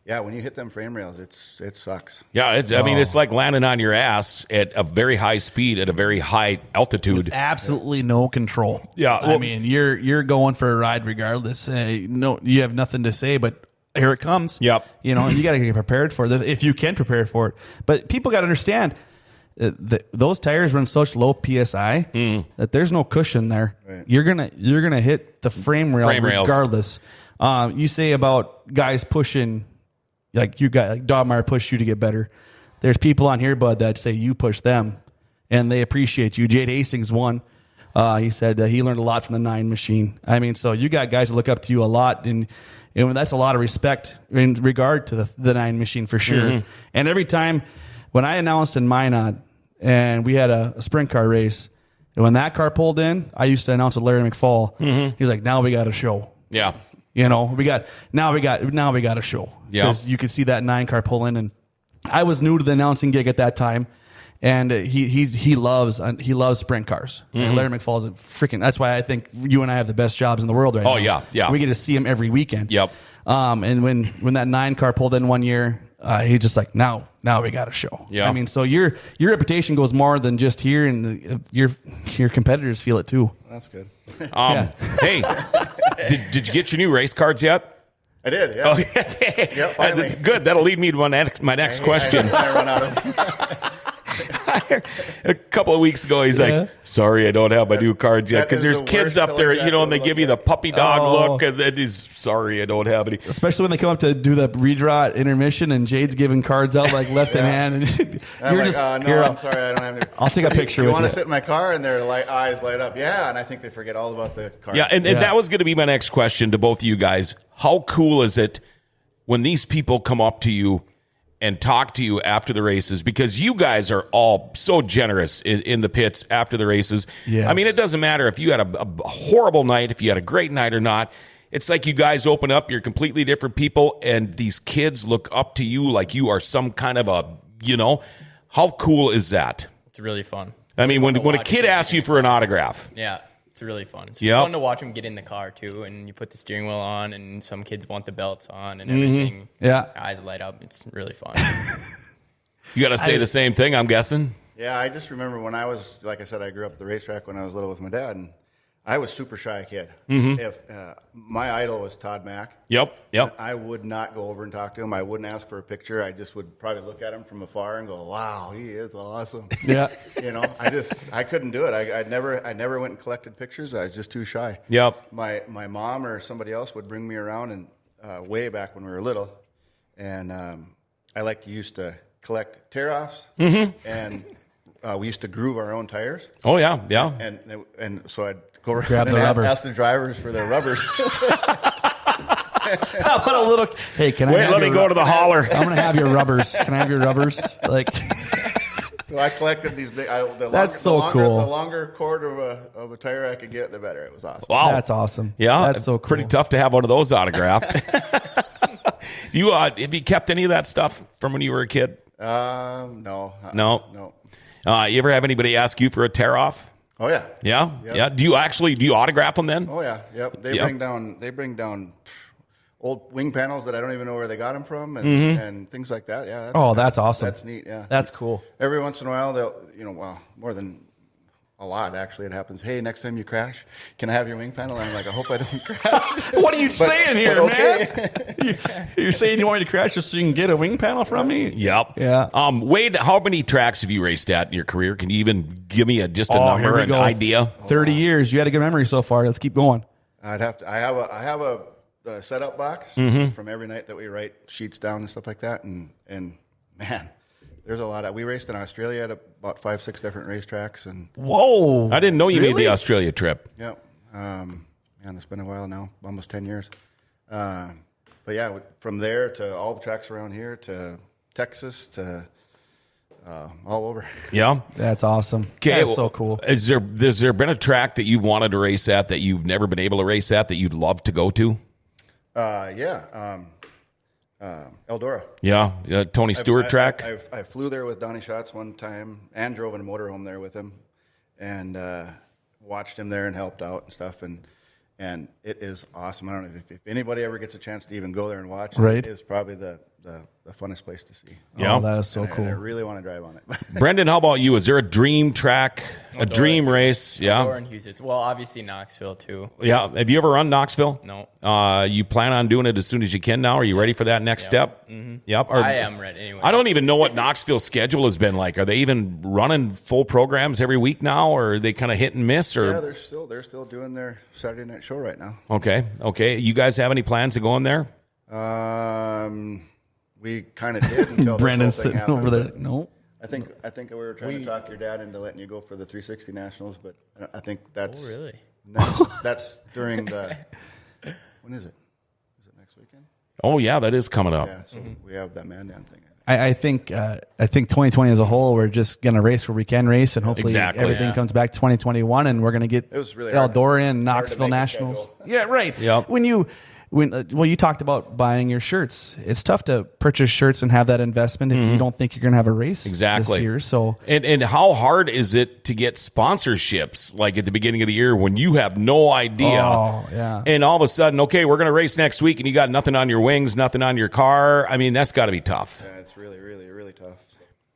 yeah, when you hit them frame rails, it sucks. Yeah, it's like landing on your ass at a very high speed at a very high altitude. With absolutely no control. Yeah, well, I mean, you're going for a ride regardless. No, you have nothing to say, but here it comes. Yep. You got to get prepared for it if you can prepare for it. But people got to understand those tires run such low PSI that there's no cushion there. Right. You're gonna hit the frame rail regardless. You say about guys pushing. Like Dobmeyer pushed you to get better. There's people on here, bud, that say you push them, and they appreciate you. Jade Hastings won. He said he learned a lot from the 9 machine. I mean, so you got guys that look up to you a lot, and that's a lot of respect in regard to the 9 machine for sure. Mm-hmm. And every time when I announced in Minot, and we had a sprint car race, and when that car pulled in, I used to announce with Larry McFall. Mm-hmm. He's like, "Now we got a show." Yeah. We got a show. Because you could see that 9 car pull in, and I was new to the announcing gig at that time, and he loves sprint cars. Mm-hmm. And Larry McFall's a freaking. That's why I think you and I have the best jobs in the world right now. Oh yeah. We get to see him every weekend. Yep. And when that 9 car pulled in one year, he just like, now now we got a show. Yeah. I mean, so your reputation goes more than just here, and your competitors feel it too. That's good. Hey, did you get your new race cards yet? I did. Yeah. Okay. Yep, finally. Good. That'll lead me to my next question. I run out of. A couple of weeks ago, he's like, "Sorry, I don't have my new cards yet," That because is there's the kids worst up there, color and they to give look you the at. puppy dog Oh. look, and then he's sorry, I don't have any. Especially when they come up to do the redraw at intermission, and Jade's giving cards out like left in hand, and I'm you're like, just no, here. I'm sorry, I don't have any. I'll take a picture You with want you. to sit in my car, and their eyes light up. Yeah, and I think they forget all about the car. Yeah, and that was going to be my next question to both of you guys. How cool is it when these people come up to you and talk to you after the races? Because you guys are all so generous in the pits after the races. Yes. I mean, it doesn't matter if you had a horrible night, if you had a great night or not. It's like you guys open up, you're completely different people, and these kids look up to you like you are some kind of a, how cool is that? It's really fun. I mean, when to a watch kid kids asks you for an autograph. Yeah, it's really fun. It's Yep. fun to watch them get in the car too, and you put the steering wheel on, and some kids want the belts on and everything. Yeah. Eyes light up. It's really fun. You got to say the same thing, I'm guessing. Yeah, I just remember when I was, like I said, I grew up at the racetrack when I was little with my dad, and I was super shy kid. If my idol was Todd Mack. Yep. I would not go over and talk to him. I wouldn't ask for a picture. I just would probably look at him from afar and go, "Wow, he is awesome." Yeah. I couldn't do it. I never went and collected pictures. I was just too shy. Yep. My mom or somebody else would bring me around, and way back when we were little, and I used to collect tear-offs, and we used to groove our own tires, Oh, yeah. and so I'd go around Grab and the rubber. ask the drivers for their rubbers. What a little. Hey, can I? Wait, have let me your go to the holler. I'm gonna have your rubbers. Can I have your rubbers? Like, So I collected these big. That's so cool. The longer cord of a tire I could get, the better. It was awesome. Wow. that's awesome. Yeah, that's so cool. Pretty tough to have one of those autographed. Have you kept any of that stuff from when you were a kid? No. No. You ever have anybody ask you for a tear off? Oh yeah. Yeah, Yep. yeah. Do you autograph them then? Oh yeah. Yep. They bring down old wing panels that I don't even know where they got them from, and things like that. Yeah. That's awesome. That's neat. Yeah. That's cool. Every once in a while, they'll, more than a lot actually, it happens. Hey, next time you crash, can I have your wing panel? And I'm like, I hope I don't crash. What are you saying here, okay. man? You're saying you want me to crash just so you can get a wing panel from me? Yep. Yeah. Wade, how many tracks have you raced at in your career? Can you even give me just a Here number, we an go. idea? 30 years. You had a good memory so far. Let's keep going. I have a setup box from every night that we write sheets down and stuff like that, and man, there's a lot of. We raced in Australia at about 5-6 different racetracks, and Whoa. I didn't know you made Really? the Australia trip. yeah, man, it's been a while now, almost 10 years. But yeah, from there to all the tracks around here to Texas to all over. Yeah. That's awesome. Okay, That's so cool. Has there been a track that you've wanted to race at that you've never been able to race at that you'd love to go to? Eldora. Yeah, Tony Stewart track. I flew there with Donnie Schatz one time and drove in a motorhome there with him, and watched him there and helped out and stuff. And it is awesome. I don't know if anybody ever gets a chance to even go there and watch. Right. It is probably the funnest place to see. Yeah. Oh, that is so And I cool. really want to drive on it. Brendan, how about you? Is there a dream track, a Eldora, dream too. race? Eldora Yeah, and Houston. Well, obviously Knoxville too. yeah. Have you ever run Knoxville? No. You plan on doing it as soon as you can now? Are you ready for that next step? Mm-hmm. Yep. I am ready anyway. I don't even know what Knoxville's schedule has been like. Are they even running full programs every week now, or are they kind of hit and miss? Or Yeah, they're still doing their Saturday night show right now. okay. You guys have any plans to go in there? We kind of did until Brandon's this whole thing sitting over happened, there. No. but I think we were trying to talk your dad into letting you go for the 360 Nationals, but I think that's Oh, really? that's during the when is it? Is it next weekend? Oh yeah, that is coming up. Yeah, so we have that man down thing. I think 2020 as a whole, we're just going to race where we can race, and hopefully Exactly. everything Yeah. comes back to 2021, and we're going to get It was really hard- Eldora and hard to Knoxville make a Nationals. schedule. Yeah, right. Yep. When you Well, you talked about buying your shirts. It's tough to purchase shirts and have that investment if you don't think you're going to have a race Exactly. this year. So, and how hard is it to get sponsorships like at the beginning of the year when you have no idea? Oh, yeah. And all of a sudden, okay, we're going to race next week, and you got nothing on your wings, nothing on your car. I mean, that's got to be tough. Yeah, it's really, really, really tough.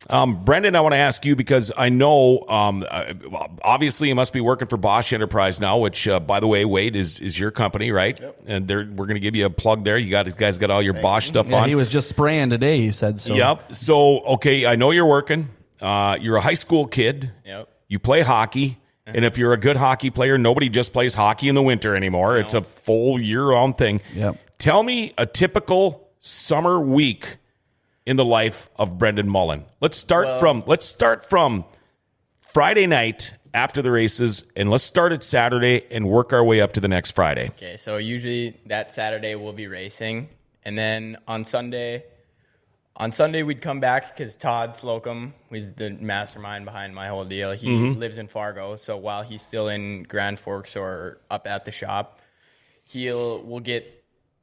Brendan, I want to ask you because I know, obviously, you must be working for Bosch Enterprise now, which, by the way, Wade is your company, right? Yep. And we're going to give you a plug there. You guys got all your Bosch stuff yeah, on. he was just spraying today, he said. So. Yep. So, okay, I know you're working. You're a high school kid. Yep. You play hockey. And if you're a good hockey player, nobody just plays hockey in the winter anymore. No. It's a full year-round thing. Yep. Tell me a typical summer week in the life of Brendan Mullen. Let's start from Friday night after the races, and let's start at Saturday and work our way up to the next Friday. Okay, so usually that Saturday we'll be racing, and then on Sunday we'd come back because Todd Slocum, who's the mastermind behind my whole deal, he lives in Fargo. So while he's still in Grand Forks or up at the shop, we'll get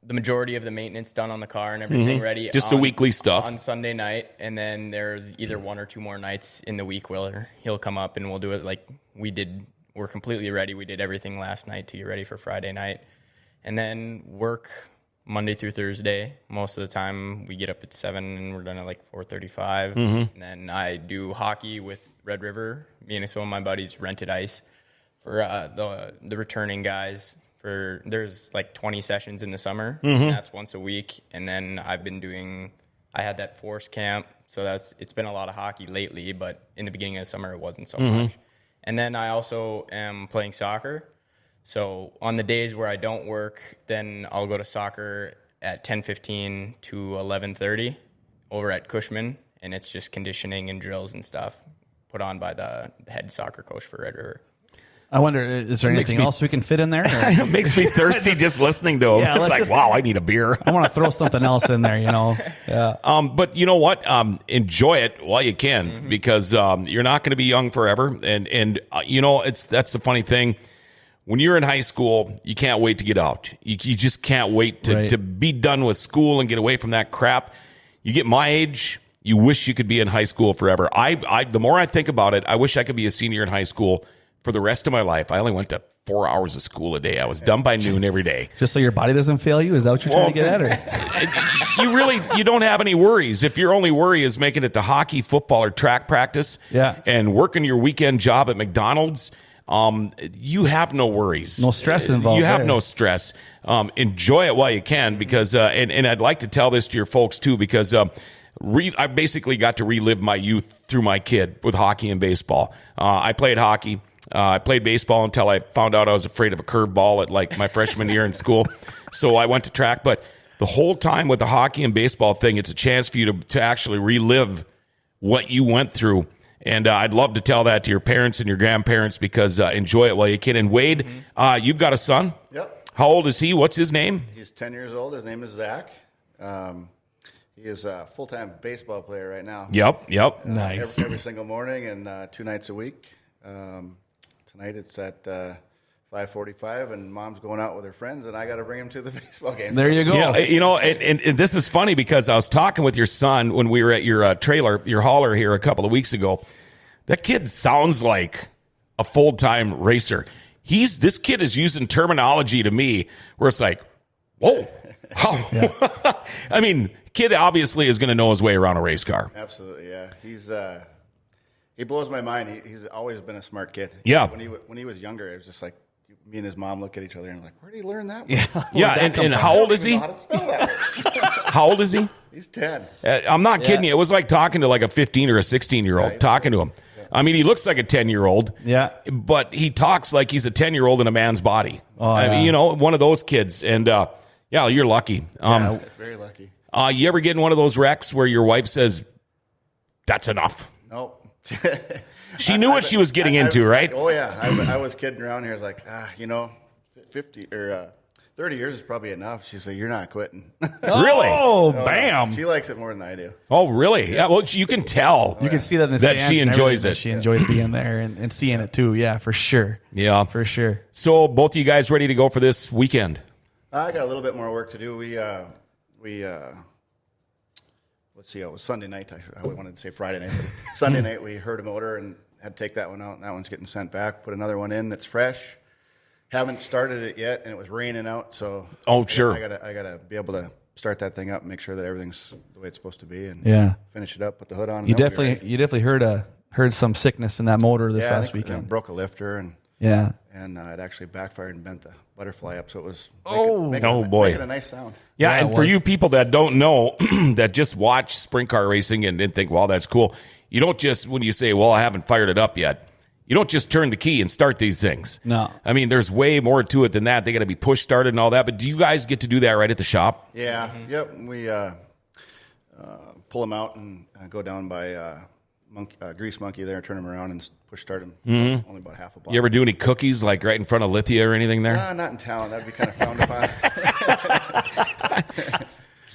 the majority of the maintenance done on the car and everything ready. Just the weekly stuff. On Sunday night, and then there's either one or two more nights in the week where he'll come up and we'll do it like we did. We're completely ready. We did everything last night to get ready for Friday night. And then work Monday through Thursday. Most of the time we get up at 7 and we're done at like 4:35. And then I do hockey with Red River. Me and some of my buddies rented ice for the returning guys. There's like 20 sessions in the summer. And that's once a week. And then I had that force camp. So it's been a lot of hockey lately, but in the beginning of the summer, it wasn't so much. And then I also am playing soccer. So on the days where I don't work, then I'll go to soccer at 10:15 to 11:30 over at Cushman. And it's just conditioning and drills and stuff put on by the head soccer coach for Red River. I wonder, is there anything else we can fit in there? It makes me thirsty just listening to him. Yeah, it's like, wow, I need a beer. I want to throw something else in there, Yeah. But you know what? Enjoy it while you can because you're not going to be young forever. And that's the funny thing. When you're in high school, you can't wait to get out. You just can't wait to be done with school and get away from that crap. You get my age, you wish you could be in high school forever. The more I think about it, I wish I could be a senior in high school for the rest of my life. I only went to 4 hours of school a day. I was done by noon every day. Just so your body doesn't fail you? Is that what you're trying to get at? Or? You don't have any worries. If your only worry is making it to hockey, football, or track practice and working your weekend job at McDonald's, you have no worries. No stress involved. You have no stress. Enjoy it while you can because, and I'd like to tell this to your folks too because I basically got to relive my youth through my kid with hockey and baseball. I played hockey. I played baseball until I found out I was afraid of a curveball at like my freshman year in school. So I went to track. But the whole time with the hockey and baseball thing, it's a chance for you to actually relive what you went through. And I'd love to tell that to your parents and your grandparents because enjoy it while you can. And Wade, you've got a son? Yep. How old is he? What's his name? He's 10 years old. His name is Zach. He is a full-time baseball player right now. Yep. Nice. Every single morning and 2 nights a week. Tonight it's at 5:45, and Mom's going out with her friends, and I got to bring him to the baseball game. There you go. Yeah, and this is funny because I was talking with your son when we were at your trailer, your hauler here a couple of weeks ago. That kid sounds like a full-time racer. This kid is using terminology to me where it's like, whoa. I mean, kid obviously is going to know his way around a race car. Absolutely, yeah. He blows my mind. He's always been a smart kid. Yeah. When he was younger, it was just like me and his mom look at each other and like, where did he learn that? Yeah, and how old is he? How old is he? He's 10. I'm not kidding you. It was like talking to like a 15 or a 16-year-old, talking to him. Yeah. I mean, he looks like a 10-year-old. Yeah. But he talks like he's a 10-year-old in a man's body. Oh, I mean, one of those kids. And yeah, you're lucky. Very lucky. You ever get in one of those wrecks where your wife says, "That's enough"? Nope. She knew what she was getting into, right? Oh yeah, I was kidding around here. I was like, 50 or 30 years is probably enough. She said, "You're not quitting." Really? Oh, bam! She likes it more than I do. Oh, really? Yeah. Well, you can tell. You can see that in the that stands she and enjoys everything, it. that she enjoys being there and seeing it too. Yeah, for sure. Yeah, for sure. So, both of you guys ready to go for this weekend? I got a little bit more work to do. We let's see, it was Sunday night. I wanted to say Friday night. But Sunday night we heard a motor and had to take that one out, and that one's getting sent back. Put another one in that's fresh. Haven't started it yet, and it was raining out, so sure. I gotta be able to start that thing up and make sure that everything's the way it's supposed to be, and finish it up, put the hood on. And you definitely heard some sickness in that motor this last weekend. Broke a lifter, and it actually backfired and bent the butterfly up, so it was making a nice sound. Yeah, and for you people that don't know, that just watch sprint car racing and think, well, that's cool. You don't just, when you say, well, I haven't fired it up yet, you don't just turn the key and start these things. No. I mean, there's way more to it than that. They got to be push started and all that. But do you guys get to do that right at the shop? Yeah. Mm-hmm. Yep. We pull them out and go down by Grease Monkey there, turn them around and push start them. Mm-hmm. Only about half a block. You ever do any cookies like right in front of Lithia or anything there? Not in town. That'd be kind of frowned upon.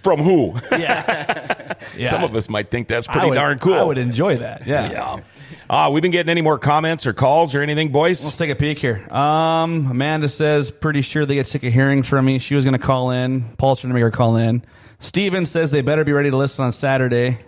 From who? Yeah. Some of us might think that's pretty darn cool. I would enjoy that. Yeah. We've been getting any more comments or calls or anything, boys? Let's take a peek here. Amanda says, pretty sure they get sick of hearing from me. She was going to call in. Paul's trying to make her call in. Steven says they better be ready to listen on Saturday.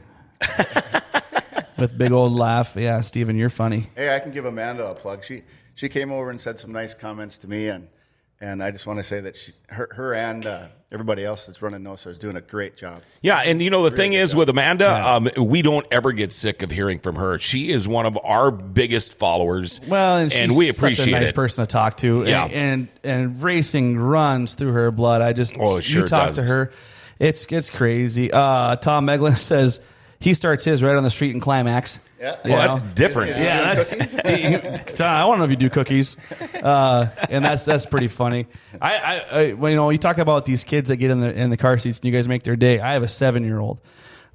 With big old laugh. Yeah, Steven, you're funny. Hey, I can give Amanda a plug. She came over and said some nice comments to me, and I just want to say that her and everybody else that's running NOSA is doing a great job. Yeah, and the thing is with Amanda, we don't ever get sick of hearing from her. She is one of our biggest followers. Well, and she's we appreciate such a nice it. person to talk to. Yeah. And racing runs through her blood. It sure you talk does. to her, it's crazy. Tom Meglin says he starts his right on the street in Climax. Yeah. Well, that's different. Yeah, that's. I want to know if you do cookies, and that's pretty funny. You talk about these kids that get in the car seats and you guys make their day. I have a 7-year-old,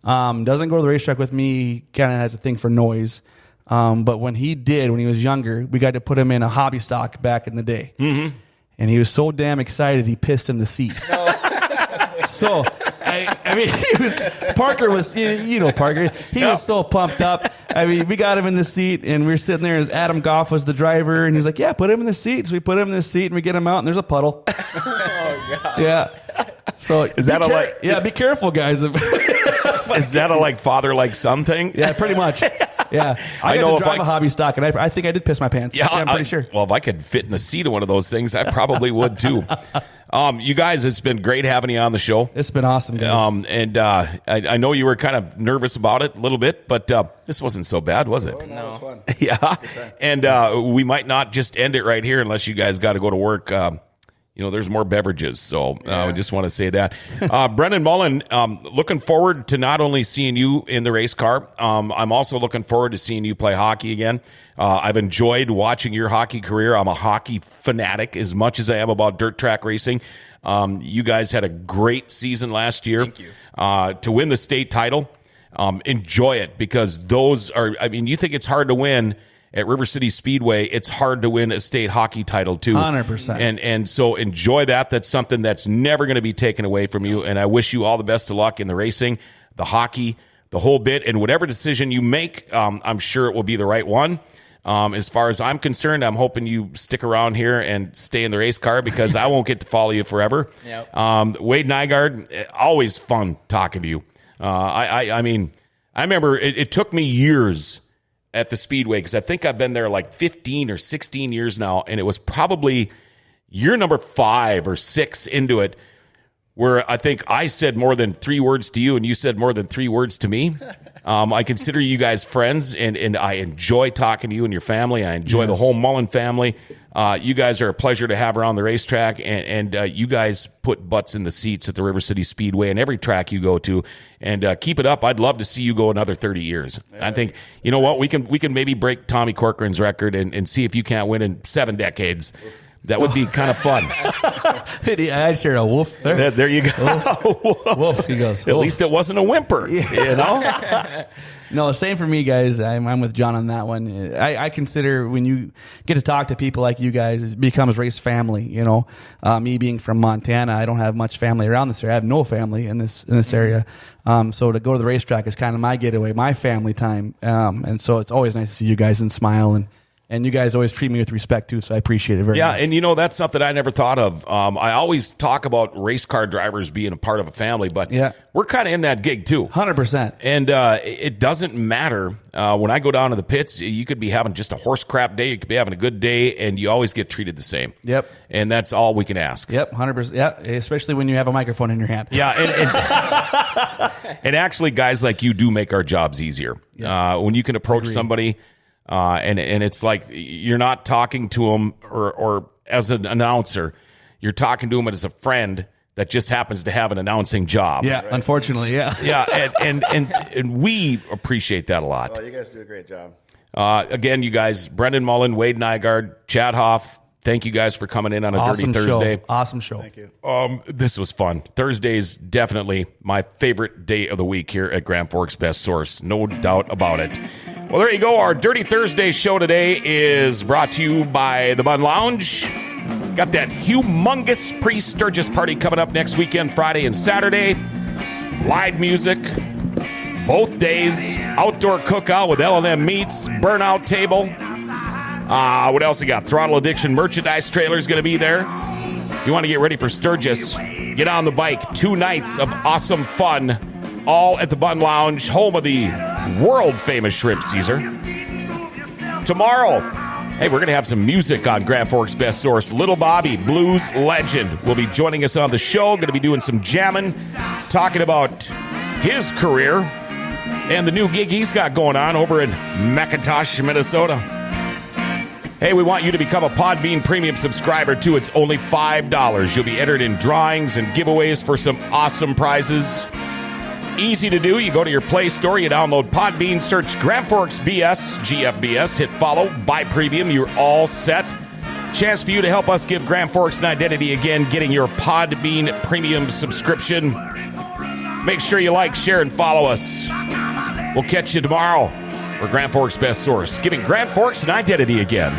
doesn't go to the racetrack with me. Kind of has a thing for noise, but when he was younger, we got to put him in a hobby stock back in the day, and he was so damn excited he pissed in the seat. So. I mean, Parker was, Parker. He was so pumped up. I mean, we got him in the seat, and we were sitting there as Adam Goff was the driver, and he's like, "Yeah, put him in the seat." So we put him in the seat, and we get him out, and there's a puddle. Oh God. Yeah. So is that be careful, guys. Is that a father like son thing? Yeah, pretty much. Yeah, I got to drive a hobby stock, and I think I did piss my pants. Yeah, I'm pretty sure. Well, if I could fit in the seat of one of those things, I probably would too. You guys, it's been great having you on the show. It's been awesome, guys. I know you were kind of nervous about it a little bit, but this wasn't so bad, was it? Oh, no, it was fun. Yeah, and we might not just end it right here unless you guys got to go to work. There's more beverages, so I just want to say that. Brendan Mullen, looking forward to not only seeing you in the race car, I'm also looking forward to seeing you play hockey again. I've enjoyed watching your hockey career. I'm a hockey fanatic as much as I am about dirt track racing. You guys had a great season last year. Thank you. To win the state title. Enjoy it because those are, you think it's hard to win at River City Speedway, it's hard to win a state hockey title too. 100%. And so enjoy that. That's something that's never going to be taken away from you. And I wish you all the best of luck in the racing, the hockey, the whole bit. And whatever decision you make, I'm sure it will be the right one. As far as I'm concerned, I'm hoping you stick around here and stay in the race car because I won't get to follow you forever. Yep. Wade Nygaard, always fun talking to you. I remember it took me years at the Speedway because I think I've been there like 15 or 16 years now, and it was probably year number 5 or 6 into it where I think I said more than 3 words to you and you said more than 3 words to me. I consider you guys friends, and I enjoy talking to you and your family. I enjoy the whole Mullen family. You guys are a pleasure to have around the racetrack, and you guys put butts in the seats at the River City Speedway and every track you go to. And keep it up. I'd love to see you go another 30 years. I think, you know what, we can maybe break Tommy Corcoran's record and see if you can't win in 7 decades. That would be kind of fun. I shared a woof there. There you go. Woof. He goes, At least it wasn't a whimper, you know? No, same for me, guys. I'm with John on that one. I consider when you get to talk to people like you guys, it becomes race family, Me being from Montana, I don't have much family around this area. I have no family in this area. So to go to the racetrack is kind of my getaway, my family time. And so it's always nice to see you guys and smile And you guys always treat me with respect, too, so I appreciate it very much. Yeah, and that's something I never thought of. I always talk about race car drivers being a part of a family, but we're kind of in that gig, too. 100%. And it doesn't matter. When I go down to the pits, you could be having just a horse crap day, you could be having a good day, and you always get treated the same. Yep. And that's all we can ask. Yep, 100%. Yeah, especially when you have a microphone in your hand. Yeah, and actually, guys like you do make our jobs easier. When you can approach somebody... and it's like you're not talking to them or as an announcer, you're talking to them as a friend that just happens to have an announcing job. Yeah, right. Unfortunately, yeah. Yeah, and we appreciate that a lot. Well, you guys do a great job. Again, you guys, Brendan Mullen, Wade Nygaard, Chad Hoff, thank you guys for coming in on a awesome Dirty Thursday. Show. Awesome show. Thank you. This was fun. Thursday's definitely my favorite day of the week here at Grand Forks Best Source. No doubt about it. Well, there you go. Our Dirty Thursday show today is brought to you by the Bun Lounge. Got that humongous pre-Sturgis party coming up next weekend, Friday and Saturday. Live music, both days. Outdoor cookout with L&M Meats, burnout table. What else we got? Throttle Addiction merchandise trailer is going to be there. You want to get ready for Sturgis, get on the bike. 2 nights of awesome fun, all at the Bun Lounge, home of the world-famous Shrimp Caesar. Tomorrow, hey, we're going to have some music on Grand Forks Best Source. Little Bobby, blues legend, will be joining us on the show. Going to be doing some jamming, talking about his career and the new gig he's got going on over in McIntosh, Minnesota. Hey, we want you to become a Podbean Premium subscriber, too. It's only $5. You'll be entered in drawings and giveaways for some awesome prizes. Easy to do. You go to your Play Store, you download Podbean, search Grand Forks BS, GFBS, hit follow, buy premium. You're all set. Chance for you to help us give Grand Forks an identity again, getting your Podbean Premium subscription. Make sure you like, share, and follow us. We'll catch you tomorrow for Grand Forks Best Source, giving Grand Forks an identity again.